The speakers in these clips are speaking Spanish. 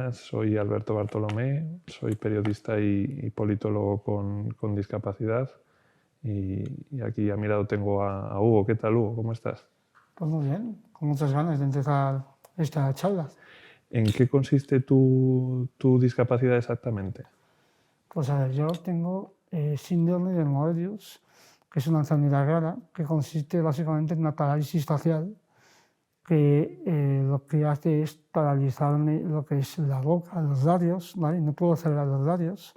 días. Soy Alberto Bartolomé, soy periodista y politólogo con discapacidad. Y aquí a mi lado tengo a Hugo. ¿Qué tal, Hugo? ¿Cómo estás? Pues muy bien, con muchas ganas de empezar esta charla. ¿En qué consiste tu discapacidad exactamente? Pues a ver, yo tengo síndrome de Moebius, que es una enfermedad rara que consiste básicamente en una parálisis facial que lo que hace es paralizarme lo que es la boca, los labios, ¿vale? No puedo cerrar los labios.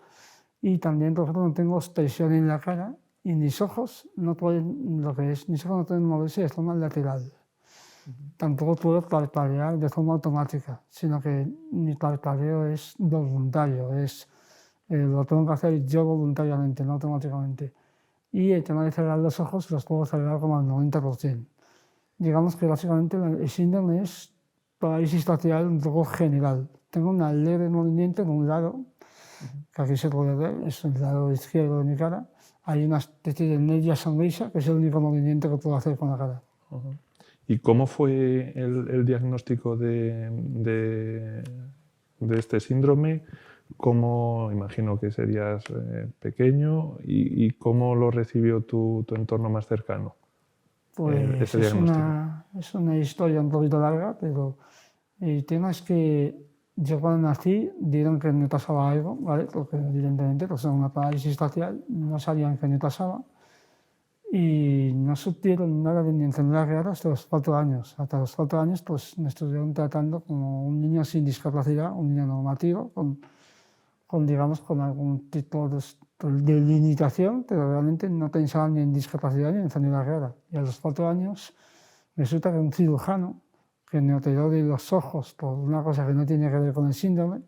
Y también, por ejemplo, no tengo expresión en la cara y mis ojos no pueden, mis ojos no pueden moverse de forma lateral. Tampoco puedo parpadear de forma automática, sino que mi parpadeo es voluntario, lo tengo que hacer yo voluntariamente, no automáticamente. Y el tema de cerrar los ojos los puedo cerrar como al 90%. Digamos que básicamente el síndrome es parálisis facial un poco general. Tengo un leve movimiento en un lado, que aquí se puede ver, es el lado izquierdo de mi cara. Hay una especie de media sonrisa, que es el único movimiento que puedo hacer con la cara. ¿Y cómo fue el diagnóstico de este síndrome? ¿Cómo, imagino que serías pequeño, y cómo lo recibió tu entorno más cercano? Pues ese diagnóstico. es una historia un poquito larga, pero el tema es que yo cuando nací dieron que me pasaba algo, ¿vale? Porque evidentemente pues, era una parálisis facial, no sabían qué me pasaba y no supieron nada de mi enfermedad real hasta los 4 años. Hasta los 4 años pues, me estuvieron tratando como un niño sin discapacidad, un niño normativo, digamos, con algún tipo de limitación, pero realmente no pensaban ni en discapacidad ni en enfermedad rara. Y a los 4 años resulta que un cirujano que me operó de los ojos por una cosa que no tiene que ver con el síndrome,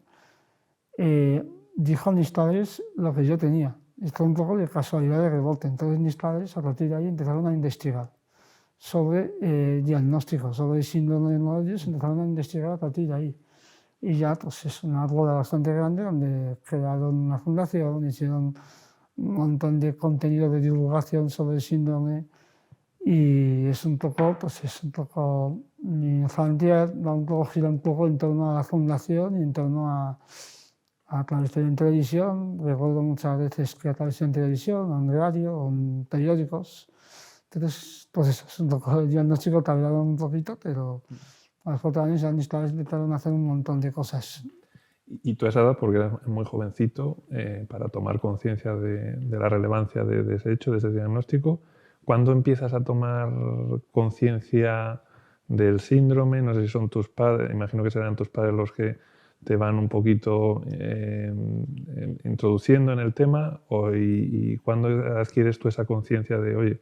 dijo a mis padres lo que yo tenía. Y fue un poco de casualidad, de rebote. Entonces mis padres a partir de ahí empezaron a investigar sobre diagnósticos, sobre el síndrome de Moebius, empezaron a investigar a partir de ahí. Y ya pues es una boda bastante grande donde crearon una fundación, hicieron un montón de contenido de divulgación sobre el síndrome y es un poco mi infancia va un poco, gira un poco en torno a la fundación y en torno a aparecer en televisión. Recuerdo muchas veces que apareció en televisión, en radio o en periódicos. Entonces, pues eso, es un poco el diagnóstico, tardaron un poquito, pero a los 4 años ya mis padres empezaron a hacer un montón de cosas. Y tú a esa edad, porque eras muy jovencito, para tomar conciencia de la relevancia de ese hecho, de ese diagnóstico, ¿cuándo empiezas a tomar conciencia del síndrome? No sé si son tus padres, imagino que serán tus padres los que te van un poquito introduciendo en el tema, y ¿cuándo adquieres tú esa conciencia de, oye,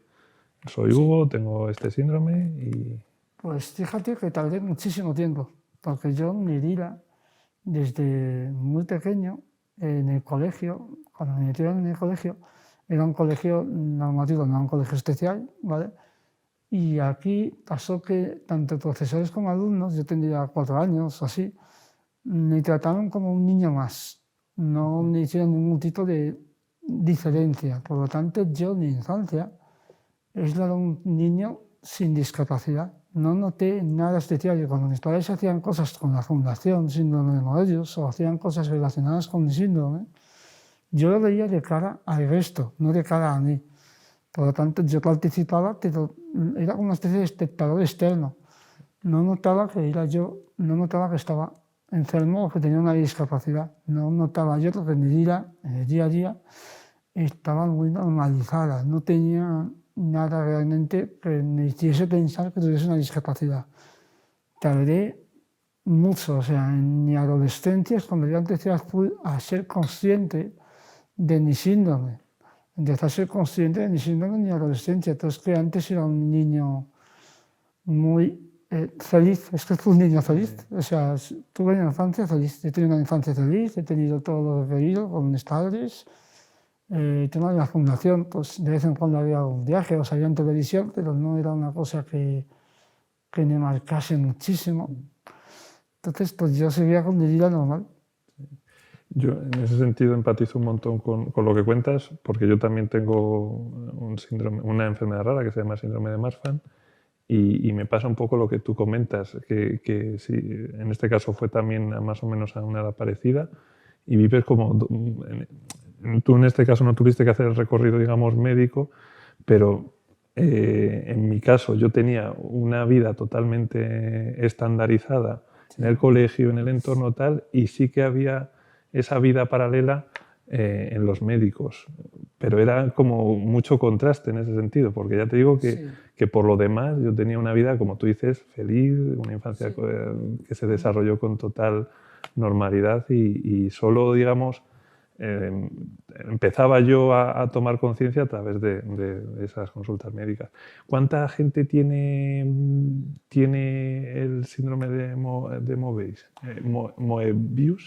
soy Hugo, tengo este síndrome? Pues fíjate que tardé muchísimo tiempo, porque yo me vida desde muy pequeño en el colegio, cuando me metieron en el colegio, era un colegio normativo, no era un colegio especial, ¿vale? Y aquí pasó que tanto profesores como alumnos, yo tendría 4 años o así, me trataron como un niño más, no me hicieron ningún tipo de diferencia. Por lo tanto, yo en mi infancia es la de un niño sin discapacidad. No noté nada especial. Y cuando mis padres hacían cosas con la fundación síndrome de Moebius o hacían cosas relacionadas con mi síndrome, yo lo veía de cara al resto, no de cara a mí. Por lo tanto, yo participaba, pero era como una especie de espectador externo. No notaba que era yo, no notaba que estaba enfermo o que tenía una discapacidad. No notaba yo porque mi vida, en el día a día, estaba muy normalizada. No tenía nada realmente que me hiciese pensar que tuviese una discapacidad. Tardé mucho, o sea, en mi adolescencia es cuando yo empecé a ser consciente de mi síndrome. Empecé a ser consciente de mi síndrome en mi adolescencia. Entonces, que antes era un niño muy feliz, es que fue un niño feliz. O sea, tuve una infancia feliz. He tenido una infancia feliz, he tenido todo lo que he querido con mis padres. El tema de la fundación, pues de vez en cuando había un viaje o salía en televisión, pero no era una cosa que me marcase muchísimo. Entonces, pues yo seguía con mi vida normal. Yo en ese sentido empatizo un montón con lo que cuentas, porque yo también tengo un síndrome, una enfermedad rara que se llama síndrome de Marfan, Y me pasa un poco lo que tú comentas, que sí, en este caso fue también más o menos a una edad parecida, y vives como... Tú en este caso no tuviste que hacer el recorrido, digamos, médico, pero en mi caso yo tenía una vida totalmente estandarizada en el colegio, en el entorno tal, y sí que había esa vida paralela en los médicos, pero era como mucho contraste en ese sentido, porque ya te digo que por lo demás yo tenía una vida, como tú dices, feliz, una infancia que se desarrolló con total normalidad y solo, digamos, empezaba yo a tomar conciencia a través de esas consultas médicas. ¿Cuánta gente tiene el síndrome de Moebius?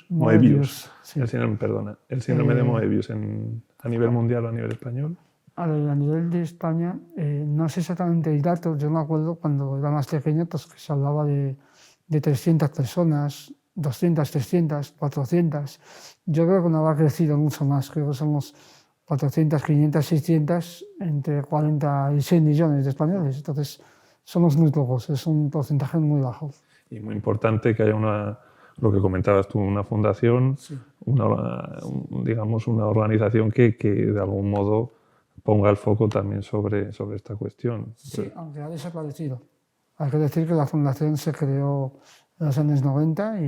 Moebius. Sí. El síndrome, perdona, el síndrome de Moebius a nivel mundial o a nivel español. A nivel de España, no sé exactamente el dato. Yo me acuerdo cuando era más pequeño, pues que se hablaba de 300 personas, 200, 300, 400. Yo creo que no ha crecido mucho más. Creo que somos 400, 500, 600 entre 46 millones de españoles. Entonces, somos muy pocos. Es un porcentaje muy bajo. Y muy importante que haya lo que comentabas tú, una fundación, digamos, una organización que de algún modo ponga el foco también sobre esta cuestión. Sí, aunque ha desaparecido. Hay que decir que la fundación se creó en los años 90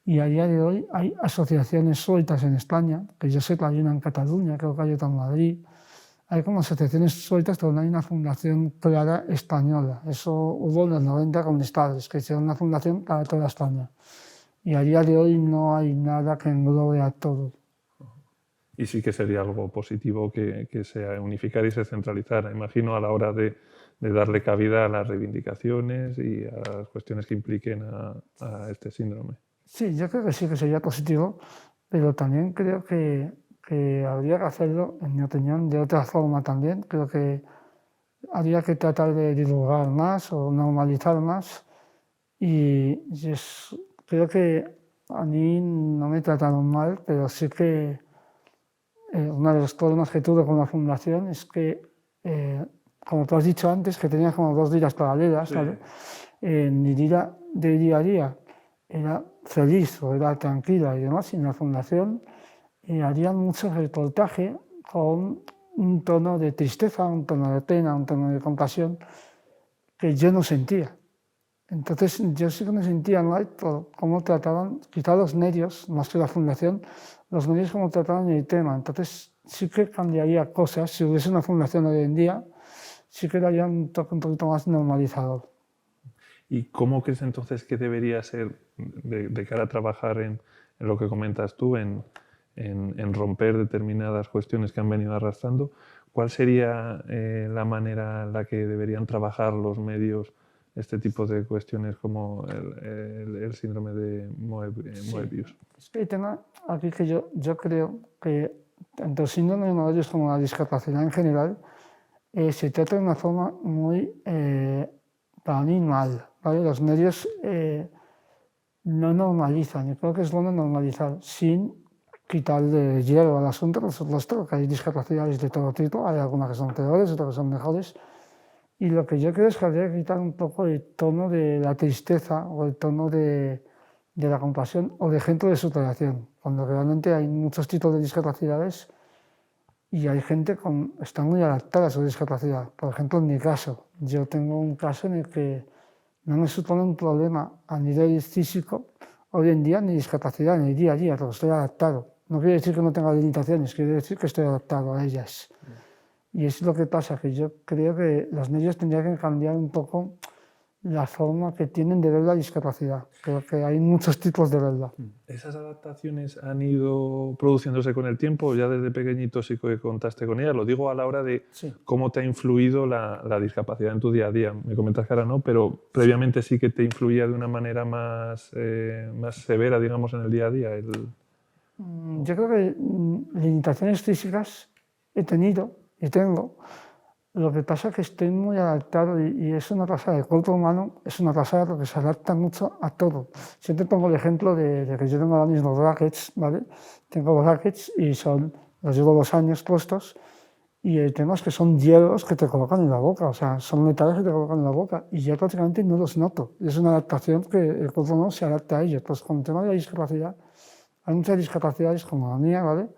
y a día de hoy hay asociaciones sueltas en España, que yo sé que hay una en Cataluña, creo que hay otra en Madrid. Hay como asociaciones sueltas, pero no hay una fundación clara española. Eso hubo en los 90 con mis padres, que hicieron una fundación para toda España. Y a día de hoy no hay nada que englobe a todo. Y sí que sería algo positivo que se unificara y se centralizara, imagino, a la hora de darle cabida a las reivindicaciones y a las cuestiones que impliquen a este síndrome. Sí, yo creo que sí que sería positivo, pero también creo que habría que hacerlo, en mi opinión, de otra forma también. Creo que habría que tratar de divulgar más o normalizar más. Y creo que a mí no me trataron mal, pero sí que uno de los problemas que tuve con la fundación es que, como tú has dicho antes, que tenía como dos vidas paralelas, sí. ¿Vale? Mi vida de día a día era feliz o era tranquila y demás, y en la fundación harían mucho reportaje con un tono de tristeza, un tono de pena, un tono de compasión que yo no sentía. Entonces yo sí que me sentía mal por cómo trataban, quizá los medios, más que la fundación, los medios cómo trataban el tema. Entonces sí que cambiaría cosas. Si hubiese una fundación hoy en día, sí que daría un toque un poquito más normalizador. ¿Y cómo crees entonces que debería ser de cara a trabajar en lo que comentas tú, en romper determinadas cuestiones que han venido arrastrando? ¿Cuál sería la manera en la que deberían trabajar los medios este tipo de cuestiones como el síndrome de Moebius? Sí. Es que hay tema aquí que yo creo que tanto el síndrome de Moebius como la discapacidad en general se trata de una forma muy, para mí, mal. ¿Vale? Los medios no normalizan. Yo creo que es bueno normalizar sin quitarle hierro al asunto, por supuesto, que hay discapacidades de todo tipo, hay algunas que son peores, otras que son mejores. Y lo que yo creo es que habría que quitar un poco el tono de la tristeza o el tono de la compasión o de ejemplo de superación, cuando realmente hay muchos tipos de discapacidades y hay gente que está muy adaptada a su discapacidad. Por ejemplo, en mi caso, yo tengo un caso en el que no me supone un problema a nivel físico hoy en día ni discapacidad en el día a día, porque estoy adaptado. No quiere decir que no tenga limitaciones, quiere decir que estoy adaptado a ellas. Y es lo que pasa, que yo creo que los medios tendrían que cambiar un poco la forma que tienen de ver la discapacidad. Creo que hay muchos tipos de verla. ¿Esas adaptaciones han ido produciéndose con el tiempo? Ya desde pequeñito sí que contaste con ellas. Lo digo a la hora de cómo te ha influido la discapacidad en tu día a día. Me comentas que ahora no, pero previamente sí que te influía de una manera más severa, digamos, en el día a día. Yo creo que limitaciones físicas he tenido y tengo. Lo que pasa es que estoy muy adaptado y es una pasada. El cuerpo humano es una pasada porque se adapta mucho a todo. Siempre pongo el ejemplo de que yo tengo ahora mismo brackets, ¿vale? Tengo brackets y los llevo 2 años puestos Y el tema es que son hielos que te colocan en la boca, o sea, son metales que te colocan en la boca y yo prácticamente no los noto. Es una adaptación que el cuerpo no se adapta a ello. Pues con el tema de la discapacidad, hay muchas discapacidades como la mía, ¿vale?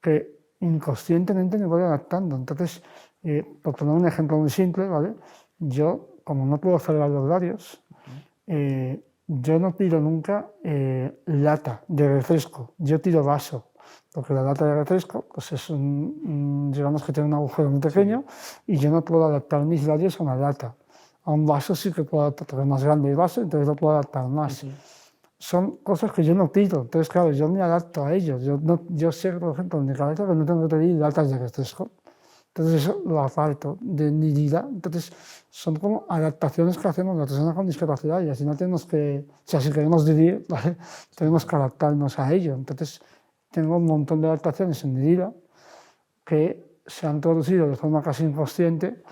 Que inconscientemente me voy adaptando. Entonces, por poner un ejemplo muy simple, ¿vale? Yo, como no puedo cerrar los labios, yo no tiro nunca lata de refresco, yo tiro vaso. Porque la lata de refresco pues es digamos que tiene un agujero muy pequeño y yo no puedo adaptar mis labios a una lata. A un vaso sí que puedo adaptar, porque es más grande el vaso, entonces lo puedo adaptar más. Son cosas que yo no tiro, entonces claro, yo me adapto a ellos. Yo sé, por ejemplo, en mi cabeza que no tengo que pedir latas de refresco. Entonces eso lo aparto de mi vida. Entonces son como adaptaciones que hacemos las personas con discapacidad y así no tenemos que, o sea, si queremos vivir, ¿vale? Tenemos que adaptarnos a ello. Entonces tengo un montón de adaptaciones en mi vida que se han producido de forma casi inconsciente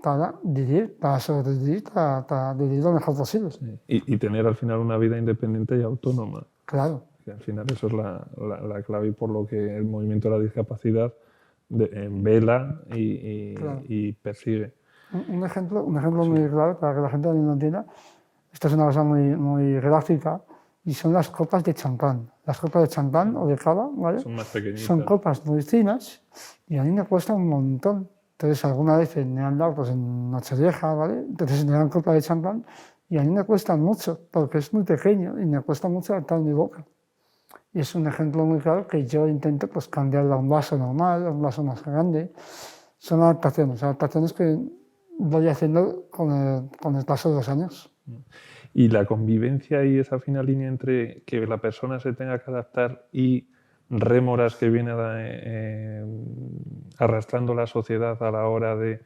para vivir, para sobrevivir, para vivir lo mejor posible. Sí. Y tener al final una vida independiente y autónoma. Claro. Que al final eso es la clave y por lo que el movimiento de la discapacidad vela Claro. y persigue. Un ejemplo sí. Muy claro para que la gente también lo entienda. Esto es una cosa muy gráfica y son las copas de champán. Las copas de champán o de cava, ¿vale? Son más pequeñitas. Son copas muy finas y a mí me cuesta un montón. Entonces alguna vez me han dado pues, en Nochevieja, ¿vale? Entonces me dan copas de champán y a mí me cuestan mucho porque es muy pequeño y me cuesta mucho adaptar mi boca. Y es un ejemplo muy claro que yo intento pues, cambiarlo a un vaso normal, a un vaso más grande. Son adaptaciones que voy haciendo con el paso de los años. Y la convivencia y esa fina línea entre que la persona se tenga que adaptar y rémoras que viene arrastrando la sociedad a la hora de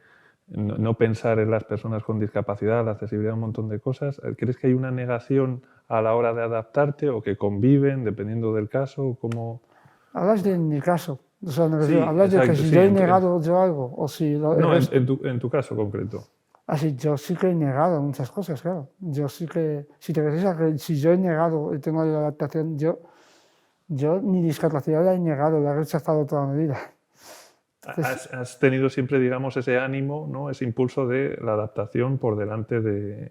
no pensar en las personas con discapacidad, la accesibilidad, un montón de cosas. ¿Crees que hay una negación a la hora de adaptarte o que conviven dependiendo del caso? ¿Cómo? Hablas de mi caso. O sea, sí, hablas exacto, de que si sí, yo he negado yo algo o si... No, en tu caso concreto. Así, yo sí que he negado muchas cosas, claro. Yo sí que... Si te refieres a que si yo he negado el tema de la adaptación, yo mi discapacidad la he negado, la he rechazado toda mi vida. Entonces, has tenido siempre, digamos, ese ánimo, ¿no? Ese impulso de la adaptación por delante de,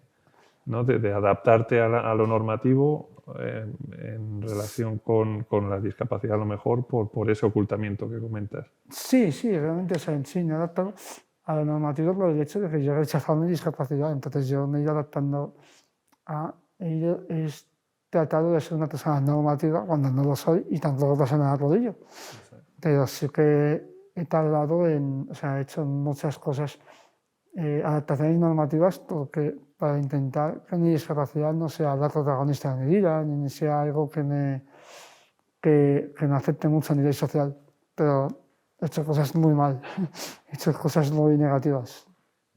¿no? de adaptarte a lo normativo en relación con la discapacidad, a lo mejor, por ese ocultamiento que comentas. Sí, realmente, o sea, sí, me he adaptado a lo normativo por el hecho de que yo he rechazado mi discapacidad. Entonces yo me he ido adaptando a ello. He tratado de ser una persona normativa cuando no lo soy y tampoco pasa nada por ello. Pero sí que he tardado o sea, he hecho muchas cosas, adaptaciones normativas para intentar que mi discapacidad no sea la protagonista de mi vida, ni sea algo que me afecte mucho a nivel social. Pero he hecho cosas muy mal, he hecho cosas muy negativas.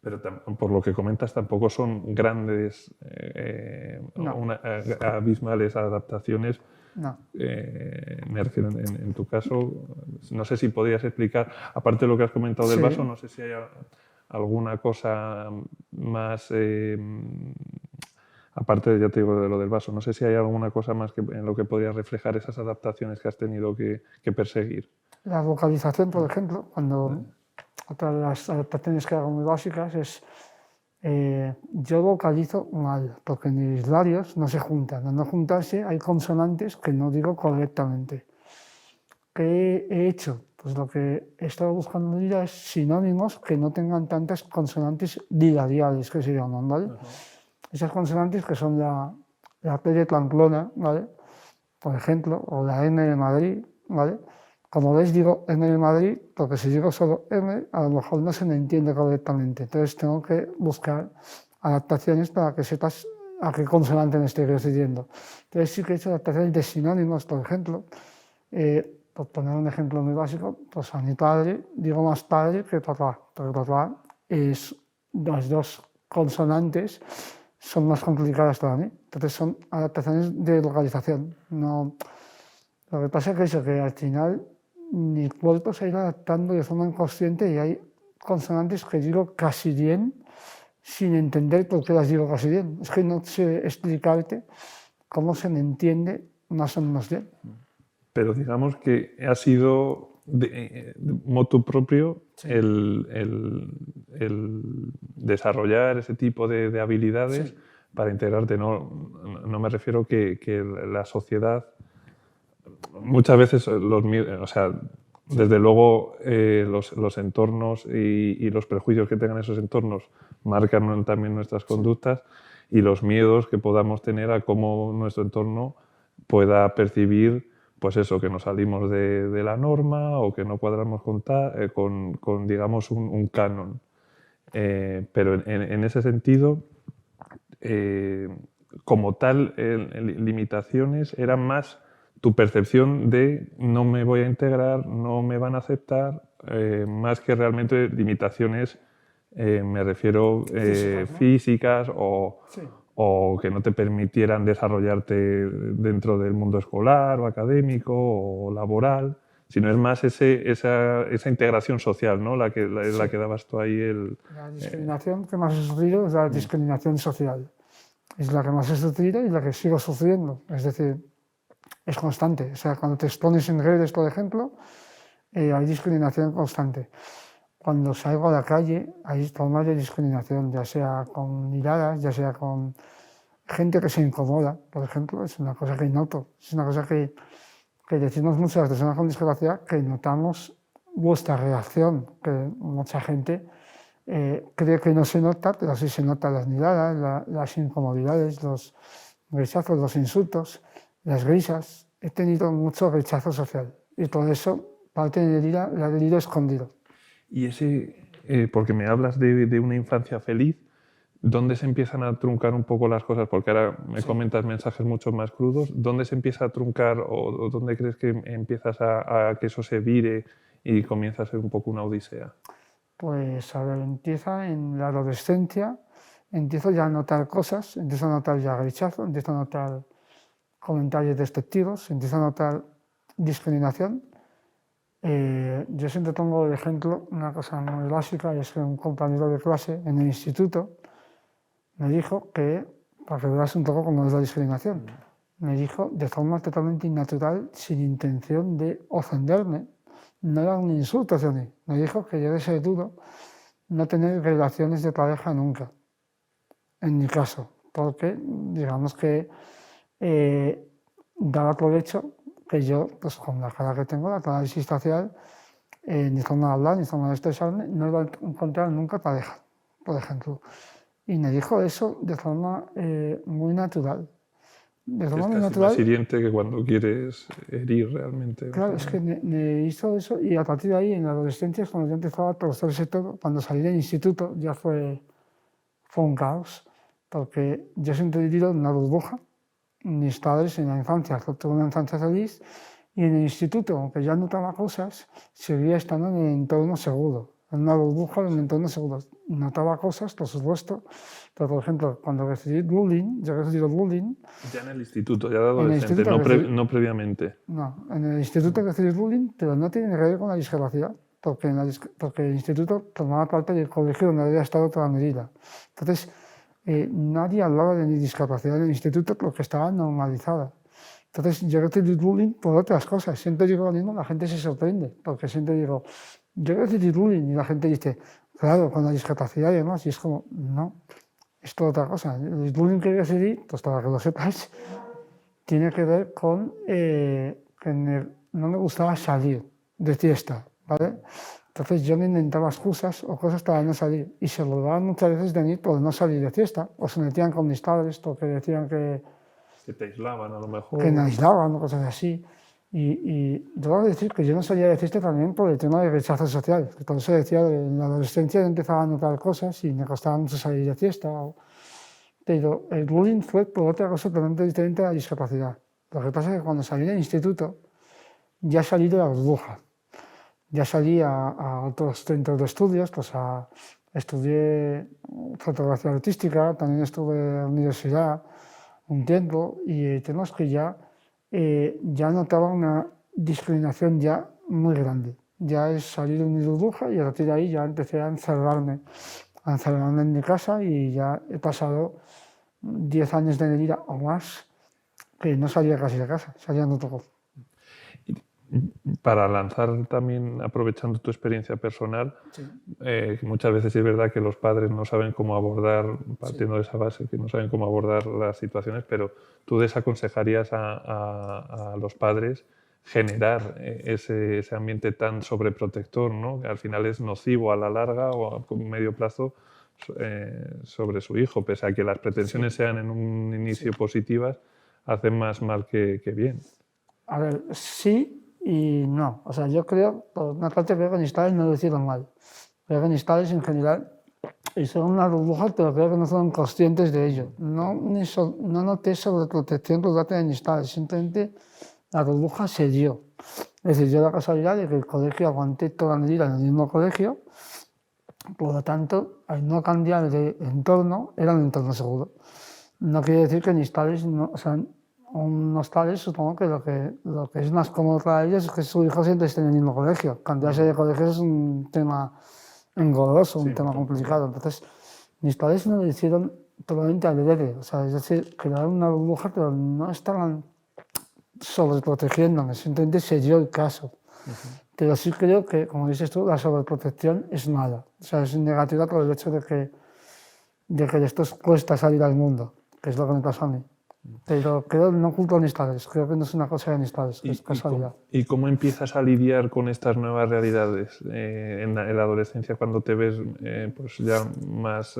Pero por lo que comentas tampoco son grandes, abismales adaptaciones. No. Me refiero en tu caso, no sé si podrías explicar, aparte de lo que has comentado del vaso, no sé si hay alguna cosa más, aparte, ya te digo, de lo del vaso, no sé si hay alguna cosa más en lo que podrías reflejar esas adaptaciones que has tenido que perseguir. La vocalización, por ejemplo, otra de las adaptaciones que hago muy básicas es yo vocalizo mal, porque mis labios no se juntan. Al no juntarse hay consonantes que no digo correctamente. ¿Qué he hecho? Pues lo que he estado buscando en mi vida es sinónimos que no tengan tantas consonantes diladiales, que se llaman, ¿vale? Esas consonantes que son la P de Pamplona, ¿vale? Por ejemplo, o la M de Madrid, ¿vale? Como veis, digo M de Madrid, porque si digo solo M, a lo mejor no se me entiende correctamente. Entonces tengo que buscar adaptaciones para que sepas a qué consonante me estoy refiriendo. Entonces sí que he hecho adaptaciones de sinónimos, por ejemplo. Por poner un ejemplo muy básico, pues a mi padre digo más padre que papá, porque papá las dos consonantes son más complicadas para mí. Entonces son adaptaciones de localización. No, lo que pasa es que al final mi cuerpo se ha ido adaptando de forma inconsciente y hay consonantes que digo casi bien sin entender por qué las digo casi bien. Es que no sé explicarte cómo se me entiende más o menos bien. Pero digamos que ha sido motu propio Sí. el desarrollar ese tipo de habilidades Sí. para integrarte. No me refiero que la sociedad, muchas veces o sea, desde luego los entornos y los prejuicios que tengan esos entornos marcan también nuestras conductas y los miedos que podamos tener a cómo nuestro entorno pueda percibir, pues eso, que nos salimos de la norma o que no cuadramos con digamos, un canon. Pero en ese sentido, como tal, limitaciones eran más tu percepción de no me voy a integrar, no me van a aceptar, más que realmente limitaciones, me refiero Físicas, ¿no? físicas Sí. o que no te permitieran desarrollarte dentro del mundo escolar o académico o laboral, sino es más esa integración social, ¿no? la que dabas tú ahí. La discriminación que más he sufrido es la discriminación social. Es la que más he sufrido y la que sigo sufriendo. Es decir, es constante. O sea, cuando te expones en redes, por ejemplo, hay discriminación constante. Cuando salgo a la calle hay formas de discriminación, ya sea con miradas, ya sea con gente que se incomoda, por ejemplo, es una cosa que noto, es una cosa que decimos muchas personas con discapacidad, que notamos vuestra reacción, que mucha gente cree que no se nota, pero sí se notan las miradas, las incomodidades, los rechazos, los insultos, las risas. He tenido mucho rechazo social y todo eso, parte de mi herida, la he tenido escondido. Y porque me hablas de una infancia feliz, ¿dónde se empiezan a truncar un poco las cosas? Porque ahora me comentas mensajes mucho más crudos. ¿Dónde se empieza a truncar o dónde crees que empiezas a que eso se vire y comienza a ser un poco una odisea? Pues a ver, empieza en la adolescencia, empiezo ya a notar cosas, empiezo a notar ya rechazo, empiezo a notar comentarios despectivos, empiezo a notar discriminación. Yo siempre pongo de ejemplo una cosa muy básica, y es que un compañero de clase en el instituto me dijo que, para que veas un poco cómo es la discriminación, me dijo de forma totalmente innatural, sin intención de ofenderme, no era un insulto hacia mí, me dijo que debe ser duro no tener relaciones de pareja nunca, en mi caso, porque digamos que daba por hecho que yo, pues con la cara que tengo, la parálisis facial, ni forma de hablar, ni forma de expresarme, no iba a encontrar nunca pareja, por ejemplo. Y me dijo eso de forma muy natural. De forma Es muy casi más natural. hiriente que cuando quieres herir realmente. Claro, es que me hizo eso y a partir de ahí, en la adolescencia, es cuando yo empezaba a torcerse todo. Cuando salí del instituto ya fue un caos, porque yo siempre he vivido en una burbuja. Mis padres en la infancia, tuve una infancia feliz, y en el instituto, aunque ya notaba cosas, seguía estando en el entorno seguro, en una burbuja en un entorno seguro. Notaba cosas, por supuesto, pero por ejemplo, cuando recibí bullying, yo he recibido bullying. Ya en el instituto, ya de En el adolescente, instituto no previamente. No, en el instituto recibí bullying, pero no tiene que ver con la discapacidad, porque, porque el instituto formaba parte del colegio donde había estado toda mi vida. Entonces, nadie hablaba de mi discapacidad en el instituto porque estaba normalizada. Entonces, yo recibí bullying por otras cosas. Siempre digo lo mismo, la gente se sorprende, porque siempre digo, yo recibí bullying y la gente dice, claro, con la discapacidad y demás, y es como, no, es por otra cosa. El bullying que recibí, pues para que lo sepas, tiene que ver con que no me gustaba salir de fiesta, ¿vale? Entonces yo me inventaba excusas o cosas para no salir y se burlaban muchas veces de mí por no salir de fiesta o se metían con mis padres porque decían que te aislaban a lo mejor. me aislaban o cosas así. Y debo decir que yo no salía de fiesta también por el tema de rechazo social. Por eso decía, en la adolescencia empezaba a notar cosas y me costaba mucho salir de fiesta. Pero el bullying fue por otra cosa totalmente diferente a la discapacidad. Lo que pasa es que cuando salí del instituto ya salí de la burbuja. Ya salí a otros centros de estudios, pues estudié fotografía artística, también estuve en la universidad un tiempo y tenemos que ya notaba una discriminación ya muy grande. Ya he salido de mi burbuja y a partir de ahí ya empecé a encerrarme en mi casa y ya he pasado 10 años de mi vida o más que no salía casi de casa, salía muy poco. Para lanzar también, aprovechando tu experiencia personal, Sí. muchas veces es verdad que los padres no saben cómo abordar, partiendo Sí. de esa base, que no saben cómo abordar las situaciones, pero tú desaconsejarías a los padres generar ese ambiente tan sobreprotector, ¿no? Que al final es nocivo a la larga o a medio plazo sobre su hijo, pese a que las pretensiones Sí. sean en un inicio Sí. positivas, hacen más mal que bien. A ver, sí y no. O sea, yo creo, por una parte, creo que en Istales no lo hicieron mal. Creo que en Istales, en general, hicieron una burbuja, pero creo que no fueron conscientes de ello. No, no noté sobreprotección por parte de Istales, simplemente la burbuja se dio. Es decir, yo la casualidad de que el colegio aguanté toda mi vida en el mismo colegio, por lo tanto, al no cambiar de entorno, era un entorno seguro. No quiere decir que en Istales, no, o sea, unos tales, supongo que lo que es más cómodo para ellos es que su hijo siempre esté en el mismo colegio. Cambiarse de colegio es un tema engorroso, un tema complicado. Entonces, mis padres no lo hicieron totalmente al adrede. O sea, es decir, crearon una burbuja, pero no estaban sobreprotegiéndome, simplemente se dio el caso. Pero sí creo que, como dices tú, la sobreprotección es mala. O sea, es negativa por el hecho de que después cuesta salir al mundo, que es lo que me pasó a mí. Pero creo que no culpo a Nistales, creo que no es una cosa de Nistales, es casualidad. ¿Y cómo empiezas a lidiar con estas nuevas realidades en la adolescencia cuando te ves pues ya más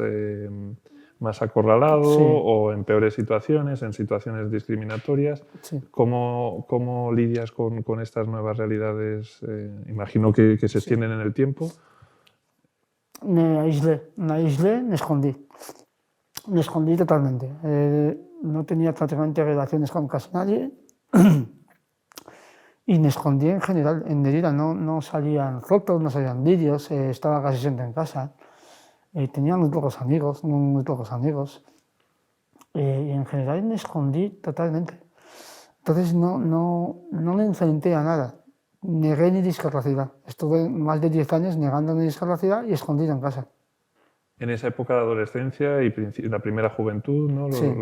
acorralado Sí. o en peores situaciones, en situaciones discriminatorias? Sí. ¿Cómo lidias con estas nuevas realidades? Imagino que se extienden en el tiempo. Me aislé, me escondí totalmente. No tenía prácticamente relaciones con casi nadie y me escondí en general, en Derrida. No salían fotos, no salían vídeos, estaba casi siempre en casa. Tenía muy pocos amigos, muy pocos amigos. Y en general me escondí totalmente. Entonces no me enfrenté a nada. Negué mi discapacidad. Estuve más de 10 años negando mi discapacidad y escondido en casa. En esa época de adolescencia y la primera juventud, ¿no? Sí.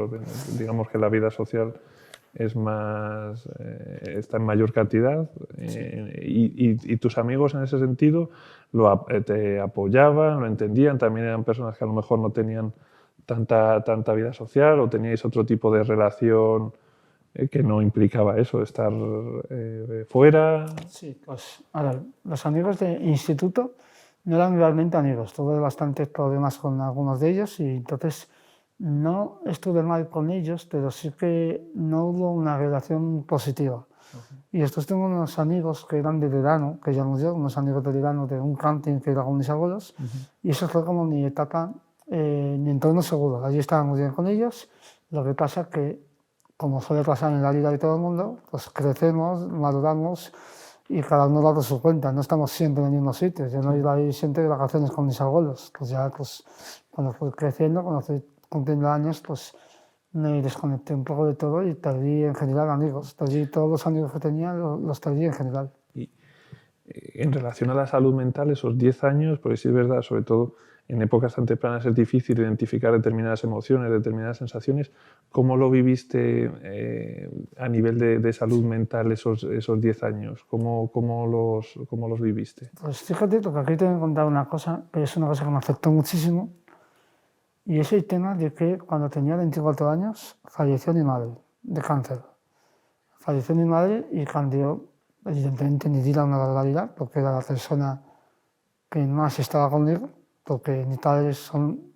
Digamos que la vida social es más, está en mayor cantidad y tus amigos en ese sentido te apoyaban, lo entendían, también eran personas que a lo mejor no tenían tanta vida social o teníais otro tipo de relación que no implicaba eso, estar fuera. Sí, pues a ver, los amigos de instituto no eran realmente amigos, tuve bastantes problemas con algunos de ellos y entonces no estuve mal con ellos, pero sí que no hubo una relación positiva. Y después tengo unos amigos que eran de verano, que llamo yo, unos amigos de verano de un camping que era con mis abuelos, y eso fue como mi etapa, mi entorno seguro. Allí estábamos bien con ellos, lo que pasa que, como suele pasar en la vida de todo el mundo, pues crecemos, maduramos y cada uno va por su cuenta, no estamos siempre en el mismo sitio. Yo no iba a ir siempre de vacaciones con mis abuelos, pues ya pues, cuando fui creciendo, cuando fui cumpliendo años, pues me desconecté un poco de todo y perdí en general amigos. Perdí todos los amigos que tenía, los perdí en general. Y en relación a la salud mental, esos 10 años, porque sí es verdad, sobre todo en épocas tan tempranas es difícil identificar determinadas emociones, determinadas sensaciones. ¿Cómo lo viviste a nivel de salud mental esos 10 años? ¿Cómo los viviste? Pues fíjate, porque aquí te voy a contar una cosa, que es una cosa que me afectó muchísimo, y es el tema de que cuando tenía 24 años falleció mi madre de cáncer. Falleció mi madre y cambió, evidentemente, mi vida una barbaridad, porque era la persona que más estaba conmigo, porque mis padres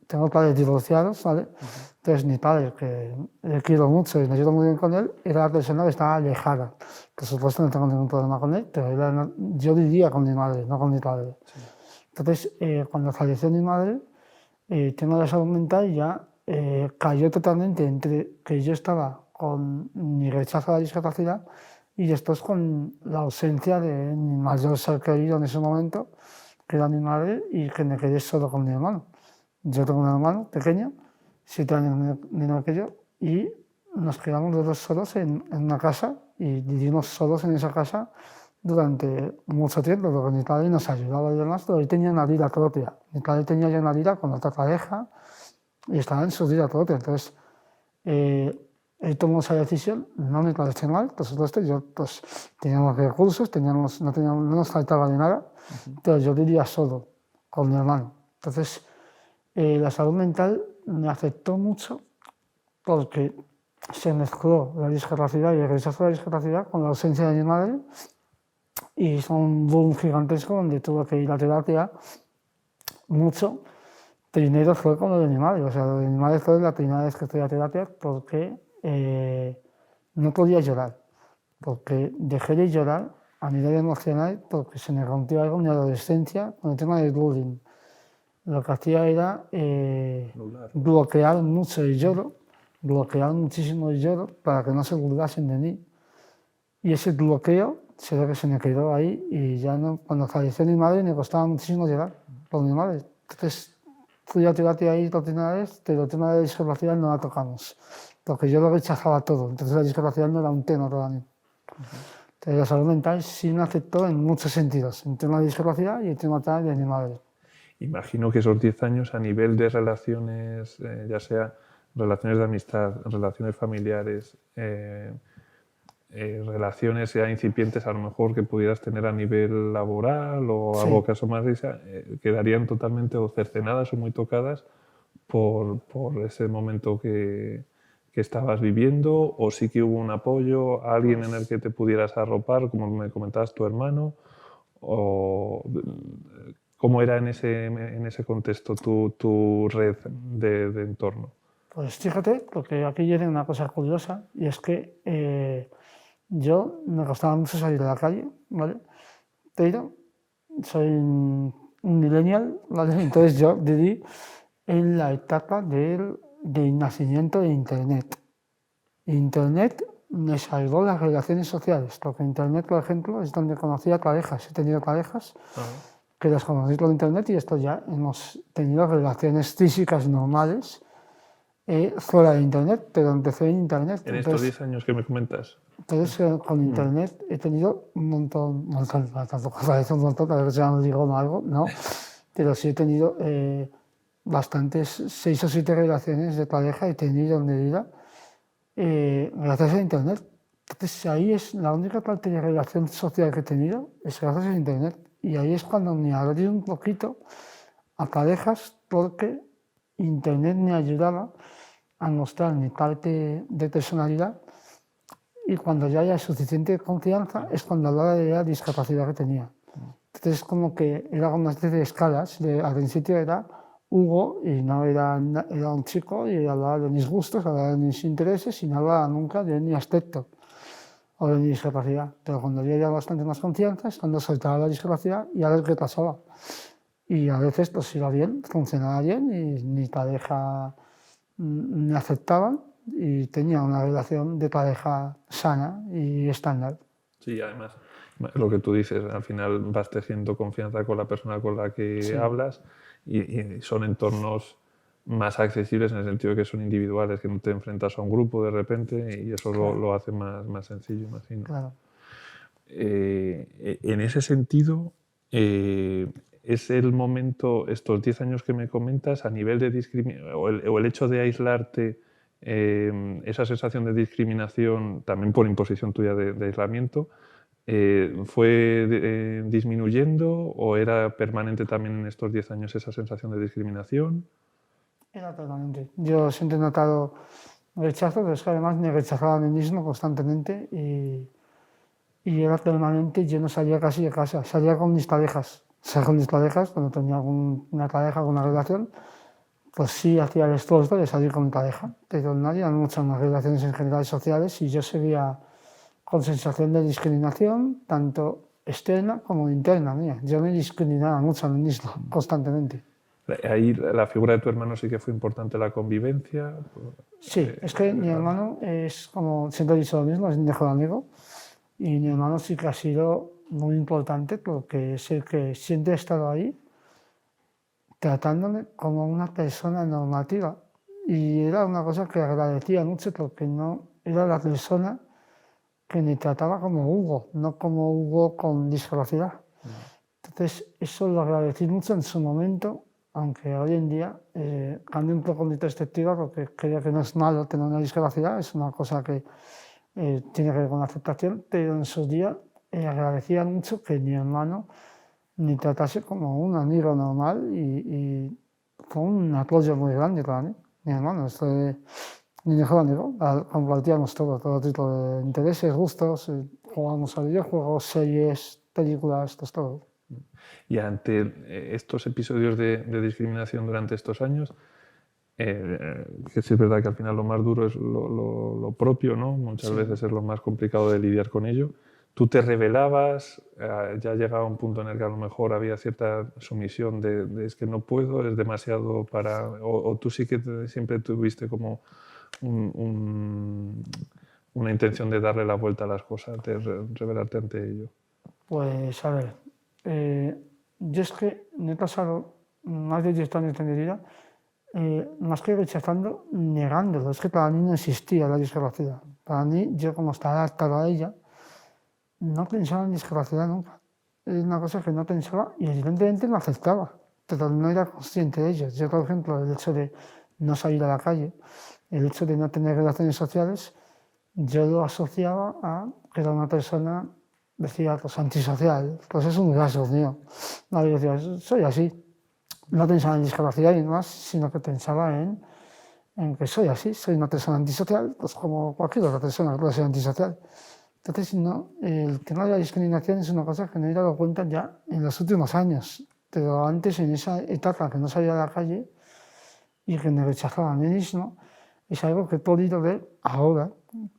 tengo padres divorciados, ¿vale? Entonces mi padre, que le quiero mucho y me llevo muy bien con él, era la persona que estaba alejada. Por supuesto no tengo ningún problema con él, pero yo vivía con mi madre, no con mi padre. Sí. Entonces, cuando falleció mi madre, tengo la salud mental ya cayó totalmente entre que yo estaba con mi rechazo a la discapacidad y después con la ausencia de mi mayor ser querido en ese momento, que era mi madre, y que me quedé solo con mi hermano. Yo tengo un hermano pequeño, 7 años menor que yo, y nos quedamos los dos solos en una casa y vivimos solos en esa casa durante mucho tiempo, porque mi padre nos ayudaba y demás, pero él tenía una vida propia. Mi padre tenía ya una vida con otra pareja y estaba en su vida propia. Entonces, él tomó esa decisión, no me parece mal, por supuesto, yo pues teníamos recursos, no nos faltaba de nada, pero yo vivía solo, con mi hermano. Entonces, la salud mental me afectó mucho porque se mezcló la discapacidad y el rechazo a la discapacidad con la ausencia de mi madre y hizo un boom gigantesco donde tuve que ir a terapia mucho. Primero fue con lo de mi madre, o sea, lo de mi madre fue la primera vez que fui a terapia porque no podía llorar, porque dejé de llorar a nivel emocional porque se me rompió algo en mi adolescencia con el tema del bullying. Lo que hacía era bloquear mucho el lloro, bloquear muchísimo el lloro para que no se burlasen de mí. Y ese bloqueo se ve que se me quedó ahí y ya no, cuando falleció mi madre me costaba muchísimo llorar por mi madre. Entonces fui a terapia ahí por primera vez, pero el tema de la discapacidad no la tocamos, porque yo lo rechazaba todo, entonces la discapacidad no era un tema para mí. Entonces la salud mental sí me afectó en muchos sentidos, el tema de discapacidad y el tema de mi madre. Imagino que esos 10 años a nivel de relaciones, ya sea relaciones de amistad, relaciones familiares, relaciones ya incipientes a lo mejor que pudieras tener a nivel laboral o Sí. algo que asomase, quedarían totalmente o cercenadas o muy tocadas por ese momento que estabas viviendo, o sí que hubo un apoyo, alguien en el que te pudieras arropar, como me comentabas, tu hermano, o cómo era en ese contexto tu red de entorno. Pues fíjate, porque aquí viene una cosa curiosa, y es que yo me costaba mucho salir a la calle, ¿vale? Pero soy un millennial, ¿vale? Entonces yo viví en la etapa del nacimiento de Internet. Internet me salvó las relaciones sociales, porque Internet, por ejemplo, es donde conocía parejas. He tenido parejas que las conocí por Internet y esto ya hemos tenido relaciones físicas normales fuera de Internet, pero empecé en Internet. En estos 10 años que me comentas. Entonces, con Internet he tenido un montón, tampoco parece un montón, para que sea no digo algo, ¿no? Pero sí he tenido bastantes, 6 o 7 relaciones de pareja he tenido en mi vida gracias a Internet. Entonces ahí es la única parte de relación social que he tenido, es gracias a Internet. Y ahí es cuando me abrí un poquito a parejas porque Internet me ayudaba a mostrar mi parte de personalidad y cuando ya haya suficiente confianza es cuando hablaba de la discapacidad que tenía. Entonces como que era una especie de escalas, al principio era Hugo y no era un chico y hablaba de mis gustos, hablaba de mis intereses y no hablaba nunca de mi aspecto o de mi discapacidad. Pero cuando había ya bastante más confianza es cuando soltaba la discapacidad y a ver qué pasaba. Y a veces pues iba bien, funcionaba bien y mi pareja me aceptaba y tenía una relación de pareja sana y estándar. Sí, además, lo que tú dices, al final vas tejiendo confianza con la persona con la que hablas y son entornos más accesibles en el sentido de que son individuales, que no te enfrentas a un grupo de repente y eso lo hace más sencillo, imagino. Claro. En ese sentido, es el momento, estos 10 años que me comentas, a nivel de discriminación, o el hecho de aislarte, esa sensación de discriminación, también por imposición tuya de aislamiento, ¿fue disminuyendo o era permanente también en estos 10 años esa sensación de discriminación? Era permanente. Yo siempre he notado rechazo, pero es que además me rechazaba a mí mismo constantemente y era permanente. Yo no salía casi de casa, salía con mis parejas. O sea, con mis parejas, cuando tenía una pareja con una relación, pues sí hacía el esfuerzo de salir con mi pareja, pero no había muchas más relaciones en general sociales y yo seguía con sensación de discriminación, tanto externa como interna mía. Yo me discriminaba mucho a mí mismo, constantemente. Ahí la figura de tu hermano sí que fue importante, la convivencia. Sí, es que mi hermano es, como siempre he dicho lo mismo, es mi mejor amigo y mi hermano sí que ha sido muy importante porque es el que siempre ha estado ahí tratándome como una persona normativa y era una cosa que agradecía mucho porque no era la persona que me trataba como Hugo, no como Hugo con discapacidad. Entonces eso lo agradecí mucho en su momento aunque hoy en día cambio un poco mi perspectiva porque creo que no es malo tener una discapacidad, es una cosa que tiene que ver con la aceptación, pero en su día agradecía mucho que mi hermano me tratase como un amigo normal y fue un apoyo muy grande para mí. Mi hermano es mi mejor amigo, compartíamos todo tipo de intereses, gustos, jugábamos a videojuegos, series, películas, todo. Y ante estos episodios de discriminación durante estos años, que sí es verdad que al final lo más duro es lo propio, ¿no? Muchas veces es lo más complicado de lidiar con ello. ¿Tú te rebelabas? ¿Ya llegaba un punto en el que a lo mejor había cierta sumisión de es que no puedo, es demasiado para... O tú sí que siempre tuviste como una intención de darle la vuelta a las cosas, de rebelarte ante ello? Pues a ver, yo es que me he pasado más de 10 años de mi vida más que rechazando, negándolo. Es que para mí no existía la discapacidad. Para mí, yo como estaba adaptado a ella, no pensaba en discapacidad nunca. Es una cosa que no pensaba y evidentemente lo aceptaba, pero no era consciente de ello. Yo, por ejemplo, el hecho de no salir a la calle, el hecho de no tener relaciones sociales, yo lo asociaba a que era una persona, decía, pues antisocial, pues es un rasgo mío. Nadie decía, soy así. No pensaba en discapacidad y más, sino que pensaba en que soy así, soy una persona antisocial, pues como cualquier otra persona que puede ser antisocial. Entonces, no, el tema de la discriminación es una cosa que me he dado cuenta ya en los últimos años, pero antes, en esa etapa que no salía a la calle y que me rechazaba a mí mismo, es algo que he podido ver ahora,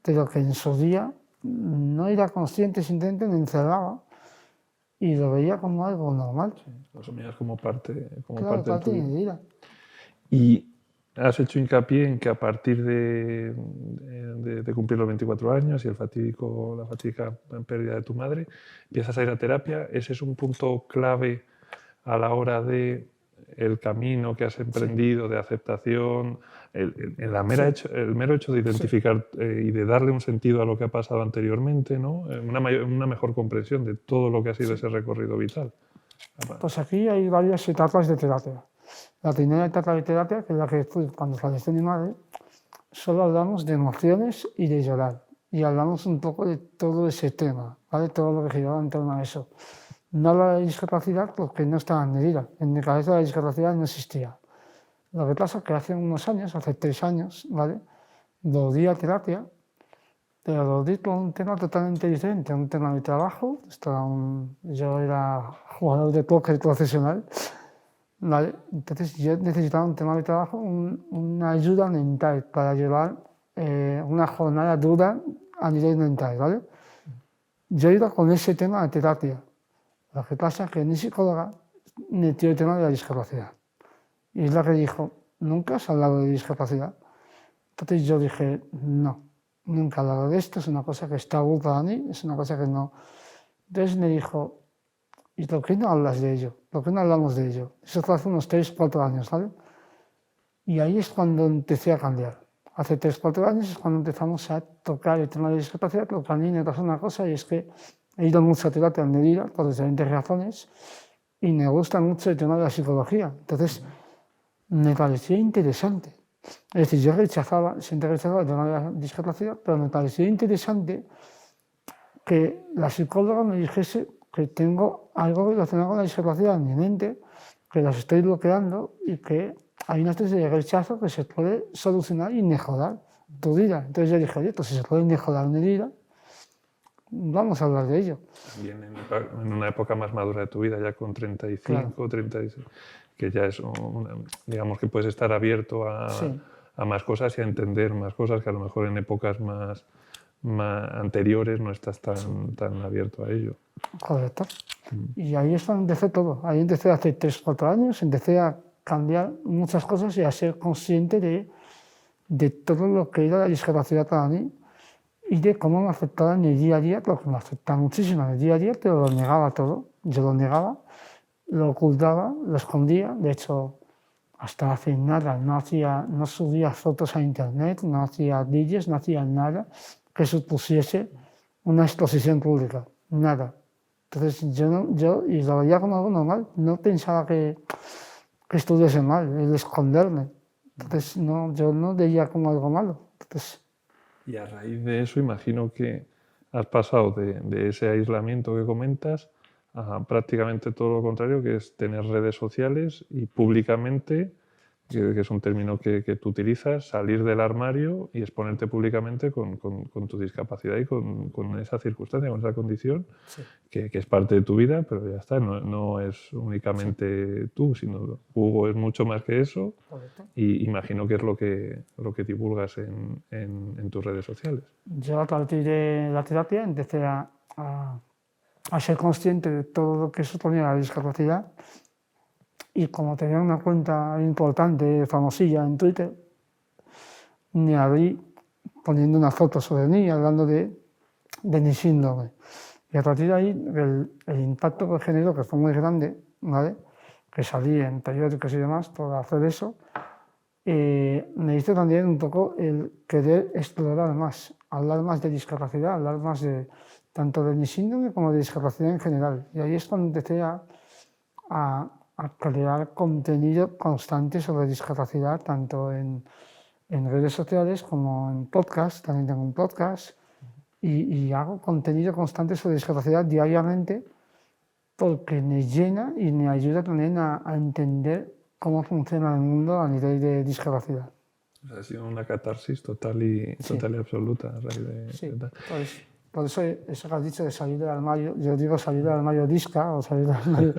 pero que en su día no era consciente, simplemente me encerraba y lo veía como algo normal. Sí, lo asumías como parte, Claro, parte de tu de mi vida. vida. Y has hecho hincapié en que a partir de cumplir los 24 años y la fatídica pérdida de tu madre, empiezas a ir a terapia. ¿Ese es un punto clave a la hora de el camino que has emprendido de aceptación, el mero hecho de identificar y de darle un sentido a lo que ha pasado anteriormente, ¿no? Una mejor comprensión de todo lo que ha sido ese recorrido vital? Pues aquí hay varias etapas de terapia. La primera etapa de terapia, que es la que fui cuando falleció mi madre, solo hablamos de emociones y de llorar. Y hablamos un poco de todo ese tema, ¿vale? Todo lo que giraba en torno a eso. No hablaba de discapacidad porque no estaba en mi vida. En mi cabeza la discapacidad no existía. Lo que pasa es que hace unos años, hace 3 años, ¿vale? Volví a terapia, pero lo di con un tema totalmente diferente, un tema de trabajo. Yo era jugador de póker profesional, ¿vale? Entonces yo necesitaba un tema de trabajo, una ayuda mental para llevar una jornada dura a nivel mental, ¿vale? Yo iba con ese tema de terapia. Lo que pasa es que mi psicóloga metió el tema de la discapacidad. Y es la que dijo, ¿nunca has hablado de discapacidad? Entonces yo dije, no, nunca he hablado de esto, es una cosa que está tabú para mí, es una cosa que no... Entonces me dijo, ¿y por qué no hablas de ello? ¿Por qué no hablamos de ello? Eso fue hace unos 3, 4 años, ¿vale? Y ahí es cuando empecé a cambiar. Hace 3, 4 años es cuando empezamos a tocar el tema de discapacidad, pero para mí me pasó una cosa y es que he ido mucho a terapia en mi vida por diferentes razones y me gusta mucho el tema de la psicología. Entonces me parecía interesante. Es decir, yo siempre rechazaba el tema de la discapacidad, pero me parecía interesante que la psicóloga me dijese que tengo algo relacionado con la discapacidad en mi mente, que las estoy bloqueando y que hay una especie de rechazo que se puede solucionar y mejorar tu vida. Entonces yo dije, oye, pues si se puede mejorar mi vida, vamos a hablar de ello. También en una época más madura de tu vida, ya con 35, claro. 36, que ya es, digamos que puedes estar abierto a más cosas y a entender más cosas que a lo mejor en épocas más anteriores no estás tan abierto a ello. Correcto. Y ahí es donde empecé todo. Ahí empecé hace 3, 4 años, empecé a cambiar muchas cosas y a ser consciente de todo lo que era la discapacidad para mí y de cómo me afectaba en el día a día, porque me afectaba muchísimo en el día a día, pero lo negaba todo. Yo lo negaba, lo ocultaba, lo escondía. De hecho, hasta hace nada no subía fotos a internet, no hacía vídeos, no hacía nada que supusiese una exposición pública, nada. Entonces yo y lo veía como algo normal, no pensaba que que estuviese mal, el esconderme. Entonces, no, yo no veía como algo malo. Entonces, y a raíz de eso, imagino que has pasado de ese aislamiento que comentas a prácticamente todo lo contrario, que es tener redes sociales y públicamente, que es un término que tú utilizas, salir del armario y exponerte públicamente con tu discapacidad y con esa circunstancia, con esa condición, sí. que es parte de tu vida, pero ya está, no es únicamente tú, sino Hugo es mucho más que eso. Correcto. Y imagino que es lo que divulgas en tus redes sociales. Yo a partir de la terapia empecé a ser consciente de todo lo que suponía la discapacidad y como tenía una cuenta importante, famosilla en Twitter, me abrí poniendo una foto sobre mí, hablando de mi síndrome. Y a partir de ahí, el impacto que generó, que fue muy grande, ¿vale? Que salí en periódicos y demás por hacer eso, me hizo también un poco el querer explorar más, hablar más de discapacidad, hablar más de tanto de mi síndrome como de discapacidad en general. Y ahí es cuando empecé a crear contenido constante sobre discapacidad, tanto en redes sociales como en podcast. También tengo un podcast y hago contenido constante sobre discapacidad diariamente porque me llena y me ayuda también a entender cómo funciona el mundo a nivel de discapacidad. O sea, ha sido una catarsis total y absoluta a raíz de... Sí, por eso que has dicho de salir del armario, yo digo salir del armario disca o salir del armario...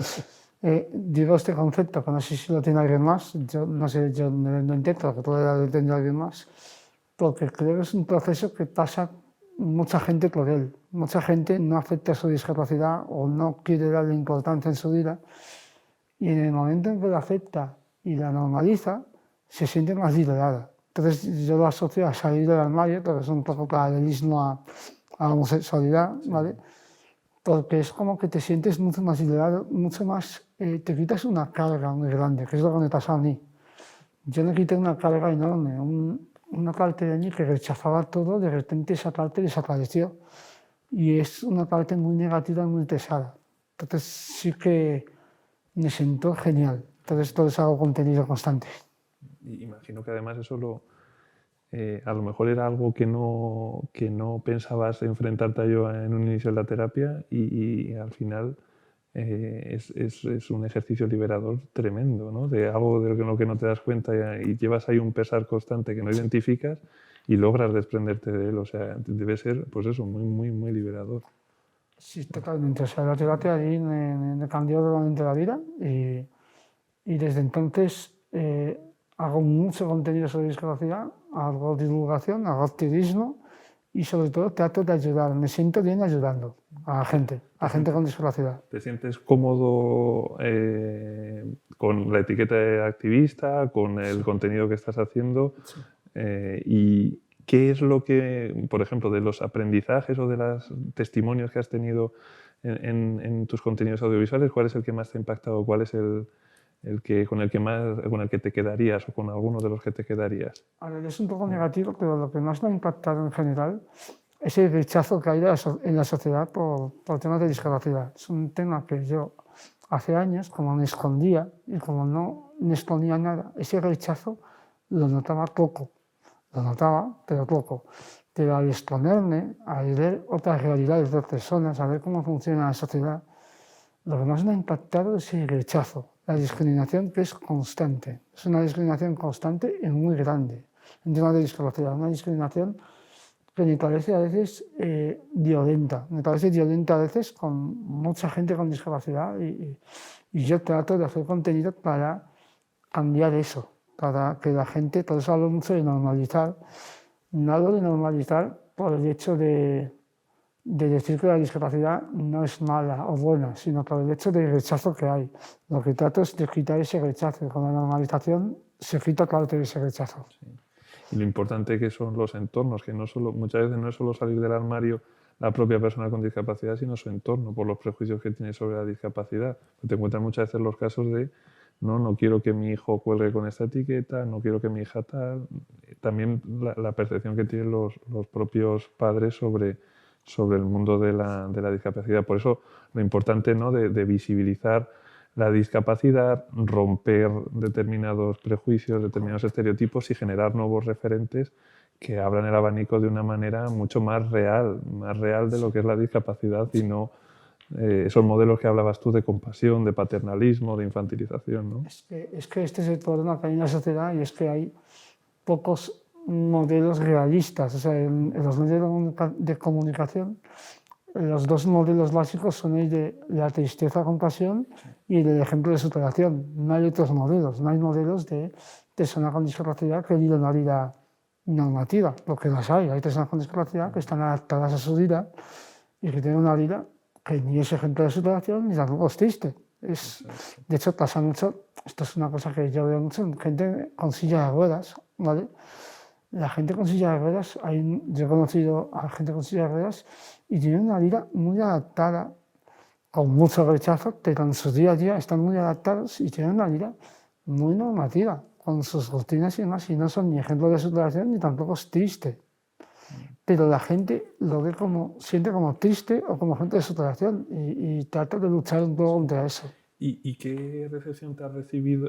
digo este concepto, que no sé si lo tiene alguien más, yo no sé, yo no intento que pueda tener alguien más, porque creo que es un proceso que pasa mucha gente por él. Mucha gente no acepta su discapacidad o no quiere darle importancia en su vida, y en el momento en que lo acepta y la normaliza, se siente más liberada. Entonces yo lo asocio a salir del armario, porque es un poco paralelismo a la homosexualidad, ¿vale? Porque es como que te sientes mucho más liberado, mucho más, te quitas una carga muy grande, que es lo que me pasó a mí. Yo me quité una carga enorme, una parte de mí que rechazaba todo, de repente esa parte desapareció. Y es una parte muy negativa y muy pesada. Entonces sí que me sentó genial. Entonces todo eso hago contenido constante. Y imagino que además eso a lo mejor era algo que no pensabas enfrentarte a ello en un inicio de la terapia y al final es un ejercicio liberador tremendo, ¿no? De algo de lo que no te das cuenta y llevas ahí un pesar constante que no identificas y logras desprenderte de él. O sea, debe ser, pues eso, muy, muy, muy liberador. Sí, totalmente. O sea, la terapia ahí me cambió totalmente la vida y desde entonces hago mucho contenido sobre discapacidad, hago divulgación, hago activismo y sobre todo trato de ayudar. Me siento bien ayudando a gente con discapacidad. ¿Te sientes cómodo con la etiqueta de activista, con el contenido que estás haciendo? Sí. ¿Y qué es lo que, por ejemplo, de los aprendizajes o de los testimonios que has tenido en tus contenidos audiovisuales, cuál es el que más te ha impactado? ¿Cuál es el que, con el que te quedarías o con alguno de los que te quedarías? A ver, es un poco negativo, pero lo que más me ha impactado en general es el rechazo que hay en la sociedad por temas de discapacidad. Es un tema que yo hace años, como me escondía y como no me exponía nada, ese rechazo lo notaba poco. Lo notaba, pero poco. Pero al exponerme, a ver otras realidades de otras personas, a ver cómo funciona la sociedad, lo que más me ha impactado es el rechazo, la discriminación que es constante. Es una discriminación constante y muy grande en temas de discapacidad. Una discriminación que me parece a veces violenta. Me parece violenta a veces con mucha gente con discapacidad y yo trato de hacer contenido para cambiar eso, para que la gente, por eso hablo mucho de normalizar. No hablo de normalizar por el hecho de decir que la discapacidad no es mala o buena, sino por el hecho del rechazo que hay. Lo que trato es de quitar ese rechazo. Con la normalización se quita parte de ese rechazo. Sí. Y lo importante que son los entornos, que muchas veces no es solo salir del armario la propia persona con discapacidad, sino su entorno, por los prejuicios que tiene sobre la discapacidad. Te encuentras muchas veces los casos de no quiero que mi hijo cuelgue con esta etiqueta, no quiero que mi hija tal. También la percepción que tienen los propios padres sobre el mundo de la discapacidad. Por eso lo importante, ¿no?, de visibilizar la discapacidad, romper determinados prejuicios, determinados estereotipos y generar nuevos referentes que abran el abanico de una manera mucho más real de lo que es la discapacidad y no esos modelos que hablabas tú de compasión, de paternalismo, de infantilización, ¿no? Es que este es el problema que hay en la sociedad, y es que hay pocos modelos realistas. O sea, en los medios de comunicación, los dos modelos básicos son el de la tristeza-compasión y el del ejemplo de superación. No hay otros modelos, no hay modelos de personas con discapacidad que viven una vida normativa, porque las hay personas con discapacidad que están adaptadas a su vida y que tienen una vida que ni es ejemplo de superación ni tampoco es triste. De hecho, pasa mucho, esto es una cosa que yo veo mucho en gente con silla de ruedas, ¿vale? La gente con silla de ruedas, yo he conocido a gente con silla de ruedas y tienen una vida muy adaptada, con mucho rechazo, pero en su día a día están muy adaptados y tienen una vida muy normativa, con sus rutinas y demás, y no son ni ejemplo de superación ni tampoco es triste. Pero la gente lo ve siente como triste o como ejemplo de superación y trata de luchar un poco contra eso. ¿Y qué recepción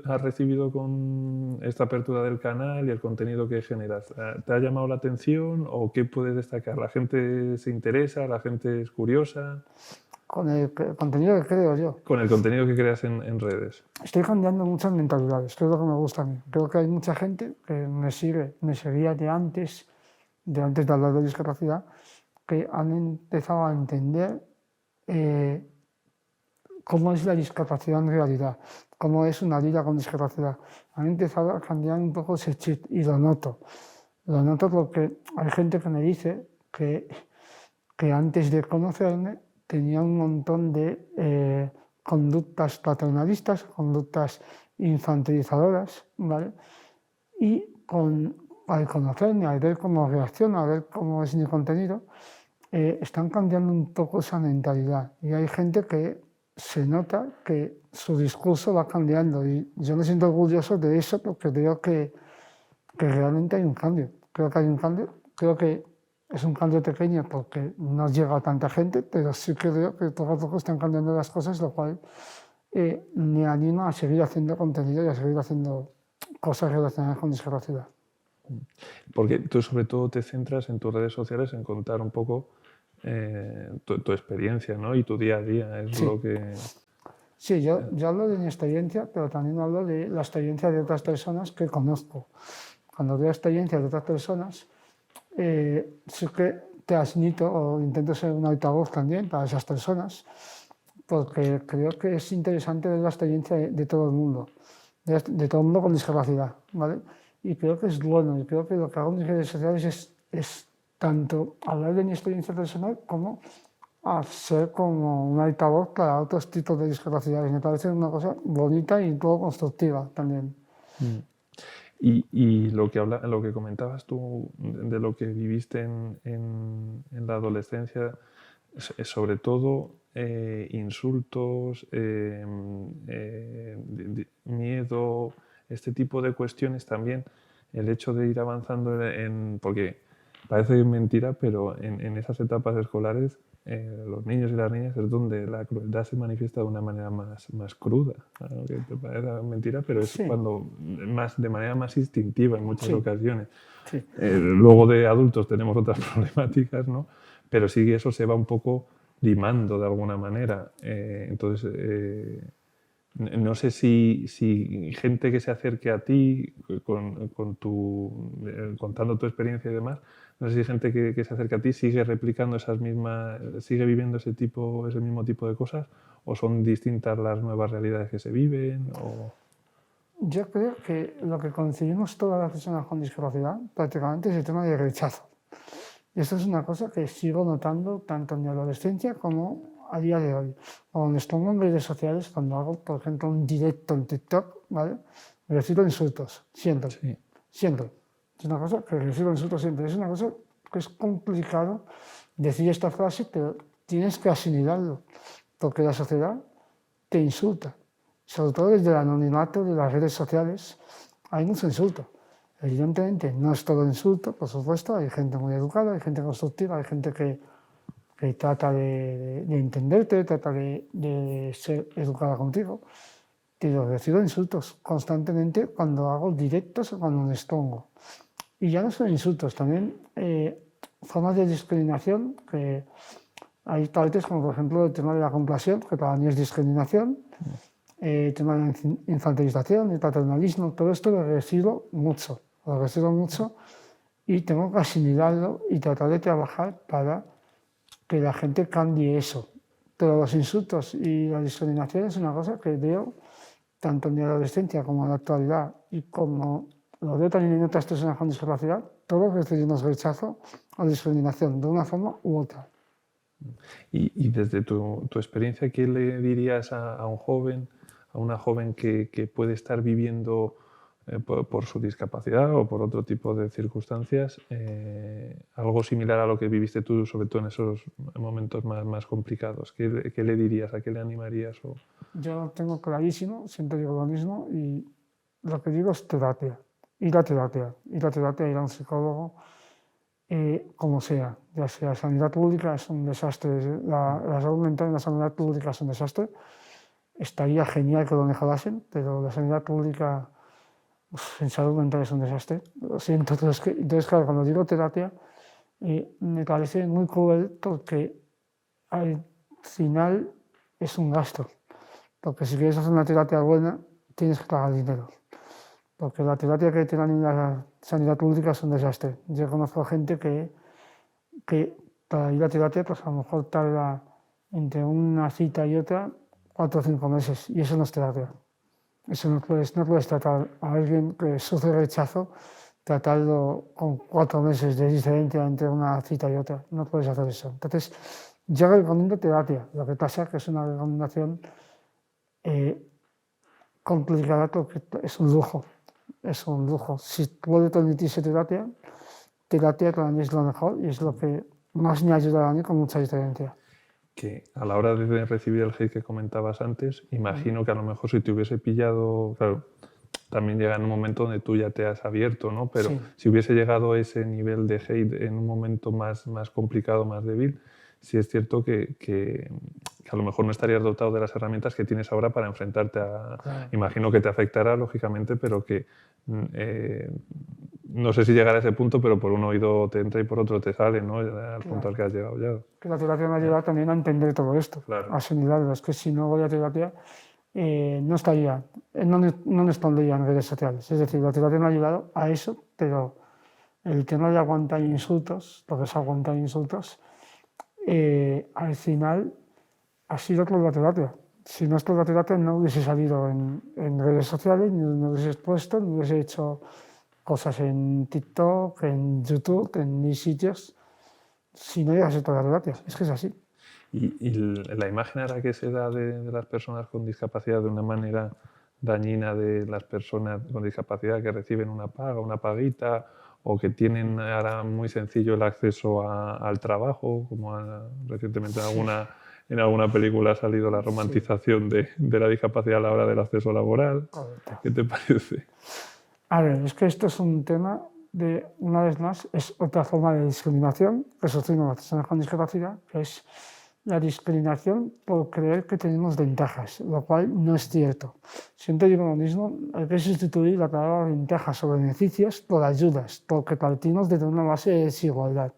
has recibido con esta apertura del canal y el contenido que generas? ¿Te ha llamado la atención o qué puedes destacar? ¿La gente se interesa? ¿La gente es curiosa? Con el contenido que creo yo. Con el contenido que creas en redes. Estoy cambiando muchas mentalidades, que es lo que me gusta a mí. Creo que hay mucha gente que me seguía de antes de hablar de discapacidad, que han empezado a entender cómo es la discapacidad en realidad, cómo es una vida con discapacidad. Han empezado a cambiar un poco ese chip y lo noto. Lo noto porque hay gente que me dice que antes de conocerme tenía un montón de conductas paternalistas, conductas infantilizadoras, ¿vale? Y al conocerme, al ver cómo reacciono, a ver cómo es mi contenido, están cambiando un poco esa mentalidad. Y hay gente que se nota que su discurso va cambiando y yo me siento orgulloso de eso porque veo que realmente hay un cambio. Creo que hay un cambio, creo que es un cambio pequeño porque no llega a tanta gente, pero sí que veo que poco a poco están cambiando las cosas, lo cual me anima a seguir haciendo contenido y a seguir haciendo cosas relacionadas con discapacidad. Porque tú sobre todo te centras en tus redes sociales en contar un poco tu experiencia, ¿no? Y tu día a día, es Sí. lo que... Sí, yo hablo de mi experiencia, pero también hablo de la experiencia de otras personas que conozco. Cuando veo experiencias de otras personas, sí que transmito o intento ser un altavoz también para esas personas, porque creo que es interesante ver la experiencia de todo el mundo, de todo el mundo con discapacidad, ¿vale? Y creo que es bueno, y creo que lo que hago en mis redes sociales es tanto hablar de mi experiencia personal como ser como un altavoz para otros tipos de discapacidades. Me parece una cosa bonita y un poco constructiva también. Y lo que comentabas tú de lo que viviste en la adolescencia, es sobre todo insultos, miedo, este tipo de cuestiones también, el hecho de ir avanzando porque parece mentira, pero en esas etapas escolares los niños y las niñas es donde la crueldad se manifiesta de una manera más cruda, ¿no? Que te parece mentira, pero es Sí. de manera más instintiva en muchas Sí. ocasiones. Sí. Luego de adultos tenemos otras problemáticas, ¿no? Pero sí eso se va un poco limando de alguna manera. Entonces, no sé si gente que se acerque a ti contando tu experiencia y demás, no sé si gente que se acerca a ti sigue replicando sigue viviendo ese mismo tipo de cosas, o son distintas las nuevas realidades que se viven. Yo creo que lo que conseguimos todas las personas con discapacidad prácticamente es el tema de rechazo. Y esto es una cosa que sigo notando tanto en mi adolescencia como a día de hoy. Cuando estoy en redes sociales, cuando hago, por ejemplo, un directo en TikTok, ¿vale? Recibo insultos, siempre. Sí. Siempre. Es una cosa que recibo insultos siempre. Es una cosa que es complicado decir esta frase, pero tienes que asimilarlo, porque la sociedad te insulta. Sobre todo desde el anonimato de las redes sociales, hay mucho insulto. Evidentemente, no es todo insulto, por supuesto, hay gente muy educada, hay gente constructiva, hay gente que que trata de entenderte, trata de ser educada contigo, pero recibo insultos constantemente cuando hago directos o cuando me expongo. Y ya no son insultos, también formas de discriminación, que hay partes como por ejemplo el tema de la compasión, que para mí es discriminación, el tema de la infantilización, el paternalismo, todo esto lo recibo mucho y tengo que asimilarlo y tratar de trabajar para que la gente cambie eso. Pero los insultos y la discriminación es una cosa que veo tanto en mi adolescencia como en la actualidad, y como lo veo también en otras personas con discapacidad, todos recibimos rechazo o discriminación de una forma u otra. Y desde tu experiencia, ¿qué le dirías a un joven, a una joven que puede estar viviendo por su discapacidad o por otro tipo de circunstancias algo similar a lo que viviste tú, sobre todo en esos momentos más complicados? ¿Qué le dirías? ¿A qué le animarías? Yo tengo clarísimo, siempre digo lo mismo, y lo que digo es terapia. Ir a terapia, ir a un psicólogo, como sea, ya sea sanidad pública, es un desastre, la salud mental en la sanidad pública es un desastre. Estaría genial que lo mejorasen, pero la sanidad pública en salud mental es un desastre. Lo siento, entonces claro, cuando digo terapia, me parece muy cruel porque al final es un gasto. Porque si quieres hacer una terapia buena, tienes que pagar dinero. Porque la terapia que te dan en la sanidad pública es un desastre. Yo conozco gente que para ir a terapia, pues a lo mejor tarda entre una cita y otra 4 o 5 meses, y eso no es terapia. Eso no puedes tratar a alguien que sufre rechazo, tratarlo con 4 meses de diferencia entre una cita y otra. No puedes hacer eso. Entonces, yo recomiendo terapia. Lo que pasa es que es una recomendación complicada porque es un lujo. Es un lujo. Si puede permitirse terapia para mí es lo mejor y es lo que más me ayuda a mí con mucha diferencia. Que a la hora de recibir el hate que comentabas antes, imagino que a lo mejor si te hubiese pillado, claro, también llega en un momento donde tú ya te has abierto, ¿no? Pero Sí. si hubiese llegado a ese nivel de hate en un momento más complicado, más débil, sí es cierto que a lo mejor no estarías dotado de las herramientas que tienes ahora para enfrentarte a... Claro. Imagino que te afectará, lógicamente, pero que no sé si llegar a ese punto, pero por un oído te entra y por otro te sale, ¿no? Al punto al que has llegado ya. Que la terapia me ha ayudado también a entender todo esto, Claro. a asimilarlo. Es que si no voy a terapia, no estaría, no me expondría en redes sociales. Es decir, la terapia me ha ayudado a eso, pero el tema de aguantar insultos, lo que es aguantar insultos, al final ha sido por la terapia. Si no es por la terapia, no hubiese salido en redes sociales, ni me hubiese expuesto, ni hubiese hecho cosas en TikTok, en YouTube, en mis sitios, si no llegase por la terapia. Es que es así. Y la imagen ahora que se da de las personas con discapacidad de una manera dañina, de las personas con discapacidad que reciben una paga, una paguita, o que tienen ahora muy sencillo el acceso al trabajo, como recientemente en alguna película ha salido la romantización de la discapacidad a la hora del acceso laboral. Correcto. ¿Qué te parece? A ver, es que esto es un tema de, una vez más, es otra forma de discriminación que sufrimos las personas con discapacidad, que es la discriminación por creer que tenemos ventajas, lo cual no es cierto. Siempre digo lo mismo, hay que sustituir la palabra ventajas o beneficios por ayudas, porque partimos desde una base de desigualdad.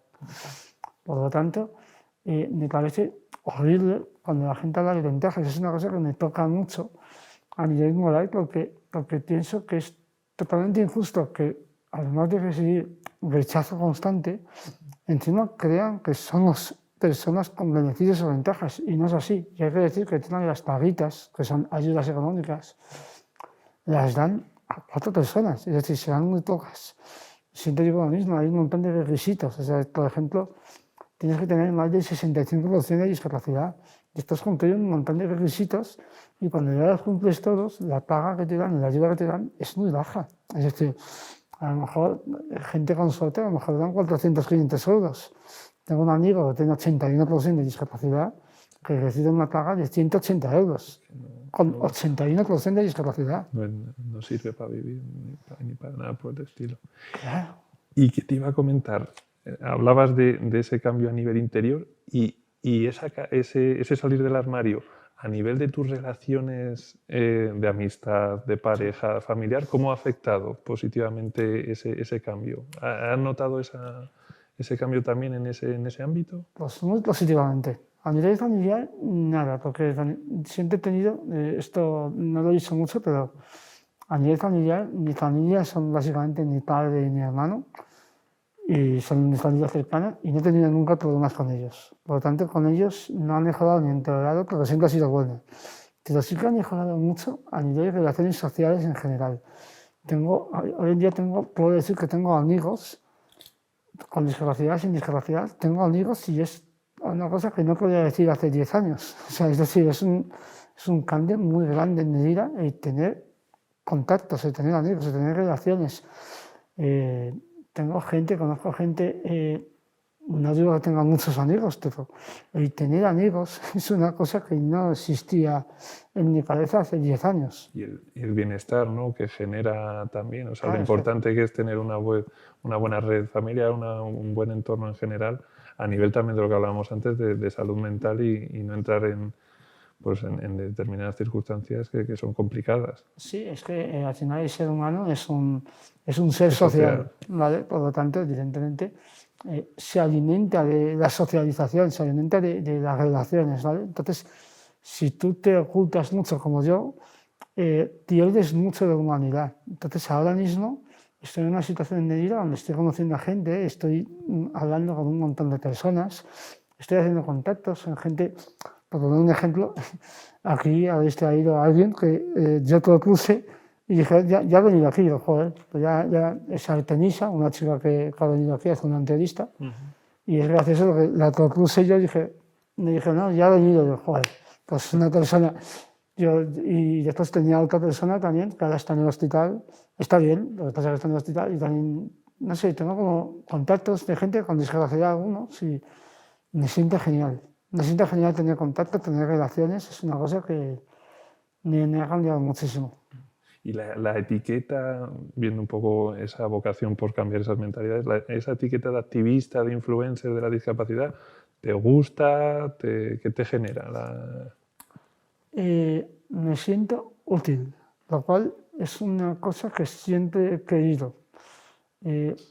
Por lo tanto, me parece horrible cuando la gente habla de ventajas. Es una cosa que me toca mucho a nivel moral porque pienso que es totalmente injusto que, además de recibir rechazo constante, encima crean que somos personas con beneficios o ventajas, y no es así. Y hay que decir que tienen las paguitas, que son ayudas económicas, las dan a 4 personas, es decir, se dan muy pocas. Siempre digo lo mismo, hay un montón de requisitos. O sea, por ejemplo, tienes que tener más del 65% de discapacidad. Y estos cumplen un montón de requisitos, y cuando ya los cumples todos, la paga que te dan, la ayuda que te dan es muy baja. Es decir, a lo mejor, gente con suerte, a lo mejor dan 400, 500 euros. Tengo un amigo que tiene 81% de discapacidad que recibe una paga de 180 euros, con 81% de discapacidad. No sirve para vivir ni para nada por el estilo. Claro. Y que te iba a comentar, hablabas de ese cambio a nivel interior y Y ese salir del armario, a nivel de tus relaciones de amistad, de pareja, familiar, ¿cómo ha afectado positivamente ese cambio? ¿Has notado ese cambio también en ese ámbito? Pues muy positivamente. A nivel familiar, nada, porque siempre he tenido, esto no lo he dicho mucho, pero a nivel familiar, mi familia son básicamente mi padre y mi hermano, y son mi familia cercana, y no he tenido nunca problemas con ellos. Por lo tanto, con ellos no han mejorado ni empeorado, porque siempre ha sido bueno. Pero sí que han mejorado mucho a nivel de relaciones sociales en general. Hoy en día puedo decir que tengo amigos con discapacidad, sin discapacidad, tengo amigos y es una cosa que no podía decir hace 10 años. O sea, es decir, es un cambio muy grande en mi vida el tener contactos, el tener amigos, el tener relaciones. Conozco gente, no digo que tenga muchos amigos, pero el tener amigos es una cosa que no existía en mi cabeza hace 10 años. Y el bienestar, ¿no?, que genera también, o sea, Claro, lo importante que es tener una buena red familiar, un buen entorno en general, a nivel también de lo que hablábamos antes de salud mental y no entrar en determinadas circunstancias que son complicadas. Sí, es que al final el ser humano es un ser social, ¿vale? Por lo tanto, evidentemente, se alimenta de la socialización, se alimenta de las relaciones, ¿vale? Entonces, si tú te ocultas mucho como yo, pierdes mucho de humanidad. Entonces, ahora mismo estoy en una situación en mi vida donde estoy conociendo a gente, estoy hablando con un montón de personas, estoy haciendo contactos con gente. Por poner un ejemplo, aquí habéis traído a alguien que yo propuse y dije, ya ha venido aquí, digo, joder, pues ya es Artemisa, una chica que ha venido aquí a hacer una entrevista, y es gracioso lo que la propuse yo, me dije, no, ya ha venido, digo, joder, pues una persona, y después tenía otra persona también, que ahora está en el hospital, está bien, lo que pasa es que está en el hospital, y también, no sé, tengo como contactos de gente con discapacidad algunos, y me siento genial. Me siento genial tener contacto, tener relaciones, es una cosa que me ha cambiado muchísimo. Y la etiqueta, viendo un poco esa vocación por cambiar esas mentalidades, esa etiqueta de activista, de influencer de la discapacidad, ¿te gusta? ¿Qué te genera? Me siento útil, lo cual es una cosa que siempre he querido.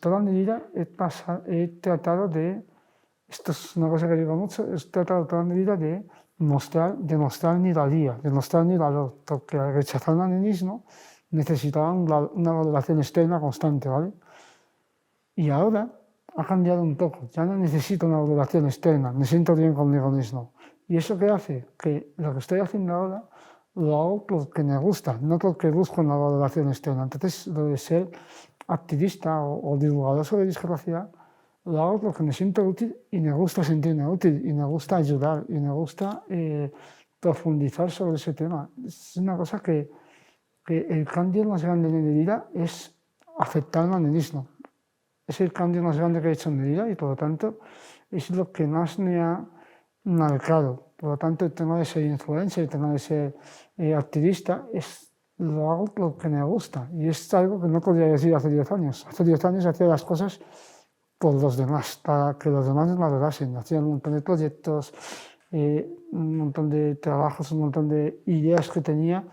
Toda mi vida he tratado de, esto es una cosa que digo mucho, he tratado toda mi vida de mostrar mi valía, de mostrar mi valor, porque al rechazarme a mí mismo necesitaba una valoración externa constante, ¿vale? Y ahora ha cambiado un poco, ya no necesito una valoración externa, me siento bien conmigo mismo. ¿Y eso qué hace? Que lo que estoy haciendo ahora lo hago porque me gusta, no porque busco una valoración externa. Entonces, lo de ser activista o divulgador sobre discapacidad, lo hago porque me siento útil y me gusta sentirme útil y me gusta ayudar y me gusta profundizar sobre ese tema. Es una cosa que el cambio más grande de mi vida es aceptarme a mí mismo. Es el cambio más grande que he hecho en mi vida y por lo tanto es lo que más me ha marcado. Por lo tanto, el tema de ser influencer, el tema de ser activista, lo hago porque me gusta y es algo que no podría decir hace 10 años. Hace 10 años hacía las cosas por los demás, para que los demás me valorasen. Hacía un montón de proyectos, un montón de trabajos, un montón de ideas que tenía,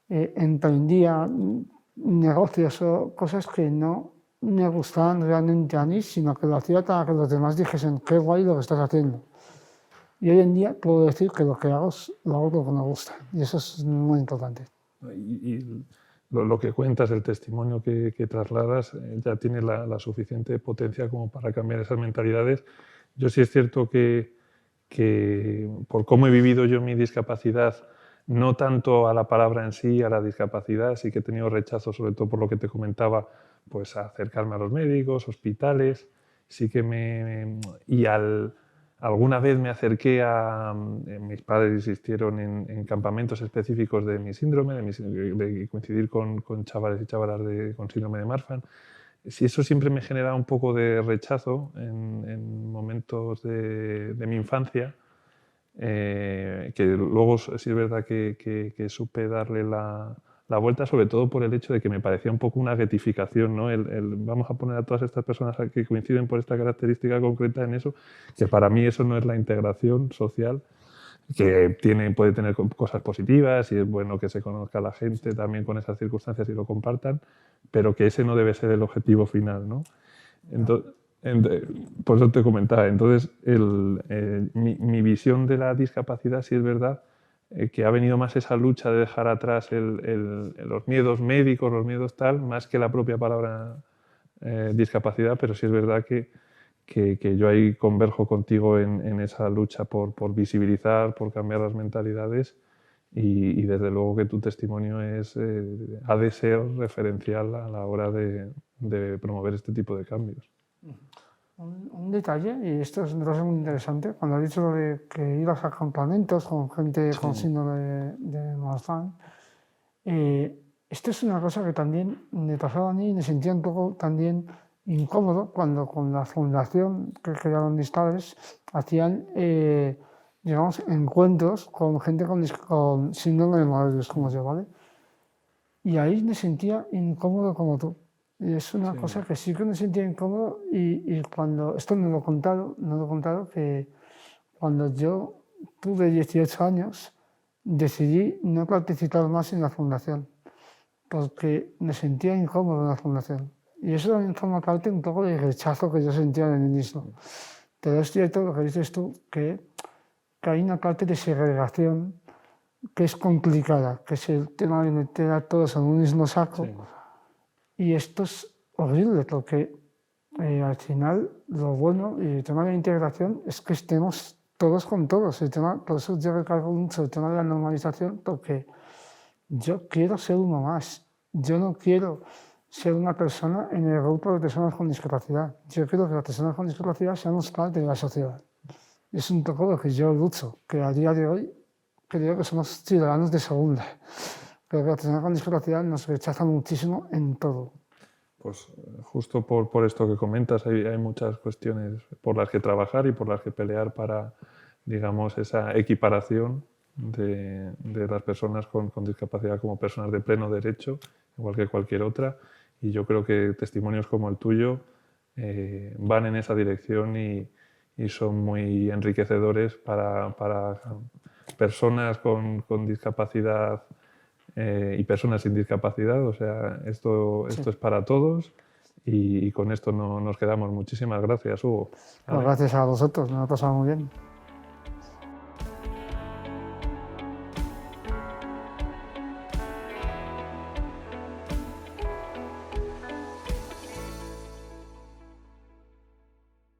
emprendía negocios o cosas que no me gustaban realmente a mí, sino que lo hacía para que los demás dijesen qué guay lo que estás haciendo. Y hoy en día puedo decir que lo que hago lo hago porque me gusta y eso es muy importante. Y lo que cuentas, el testimonio que trasladas, ya tiene la suficiente potencia como para cambiar esas mentalidades. Yo sí es cierto que por cómo he vivido yo mi discapacidad, no tanto a la palabra en sí, a la discapacidad, sí que he tenido rechazo, sobre todo por lo que te comentaba, pues a acercarme a los médicos, hospitales, sí que alguna vez me acerqué mis padres insistieron en campamentos específicos de mi síndrome, de coincidir con chavales y chavalas con síndrome de Marfan. Si eso siempre me generaba un poco de rechazo en momentos de mi infancia, que luego sí es verdad que supe darle la la vuelta, sobre todo por el hecho de que me parecía un poco una guetificación, ¿no? Vamos a poner a todas estas personas que coinciden por esta característica concreta en eso, que para mí eso no es la integración social, que puede tener cosas positivas y es bueno que se conozca a la gente también con esas circunstancias y lo compartan, pero que ese no debe ser el objetivo final, ¿no? Entonces, por eso te comentaba, entonces mi visión de la discapacidad sí es verdad que ha venido más esa lucha de dejar atrás los miedos médicos, los miedos tal, más que la propia palabra discapacidad, pero sí es verdad que yo ahí converjo contigo en esa lucha por visibilizar, por cambiar las mentalidades y desde luego que tu testimonio ha de ser referencial a la hora de promover este tipo de cambios. Un detalle, y esto me parece muy interesante, cuando has dicho lo de que ibas a campamentos con gente con síndrome de Marfan, esto es una cosa que también me pasaba a mí y me sentía un poco también incómodo cuando con la fundación que crearon Distales hacían, digamos, encuentros con gente con síndrome de Moebius, como yo, ¿vale? Y ahí me sentía incómodo como tú. Y es una cosa que sí que me sentía incómodo y cuando, esto no lo he contado, que cuando yo tuve 18 años decidí no participar más en la fundación porque me sentía incómodo en la fundación. Y eso también forma parte un poco del rechazo que yo sentía de mí mismo. Pero es cierto lo que dices tú, que hay una parte de segregación que es complicada, que es el tema de meter a todos en un mismo saco. Y esto es horrible porque al final lo bueno y el tema de la integración es que estemos todos con todos. Por eso yo recargo mucho el tema de la normalización, porque yo quiero ser uno más. Yo no quiero ser una persona en el grupo de personas con discapacidad. Yo quiero que las personas con discapacidad seamos parte de la sociedad. Es un poco lo que yo lucho, que a día de hoy creo que somos ciudadanos de segunda. Creo que las personas con discapacidad nos rechazan muchísimo en todo. Pues justo por esto que comentas, hay muchas cuestiones por las que trabajar y por las que pelear para, digamos, esa equiparación de las personas con discapacidad como personas de pleno derecho, igual que cualquier otra. Y yo creo que testimonios como el tuyo van en esa dirección y son muy enriquecedores para personas con discapacidad y personas sin discapacidad. O sea, esto es para todos y con esto nos quedamos. Muchísimas gracias, Hugo. Pues gracias a vosotros, me ha pasado muy bien.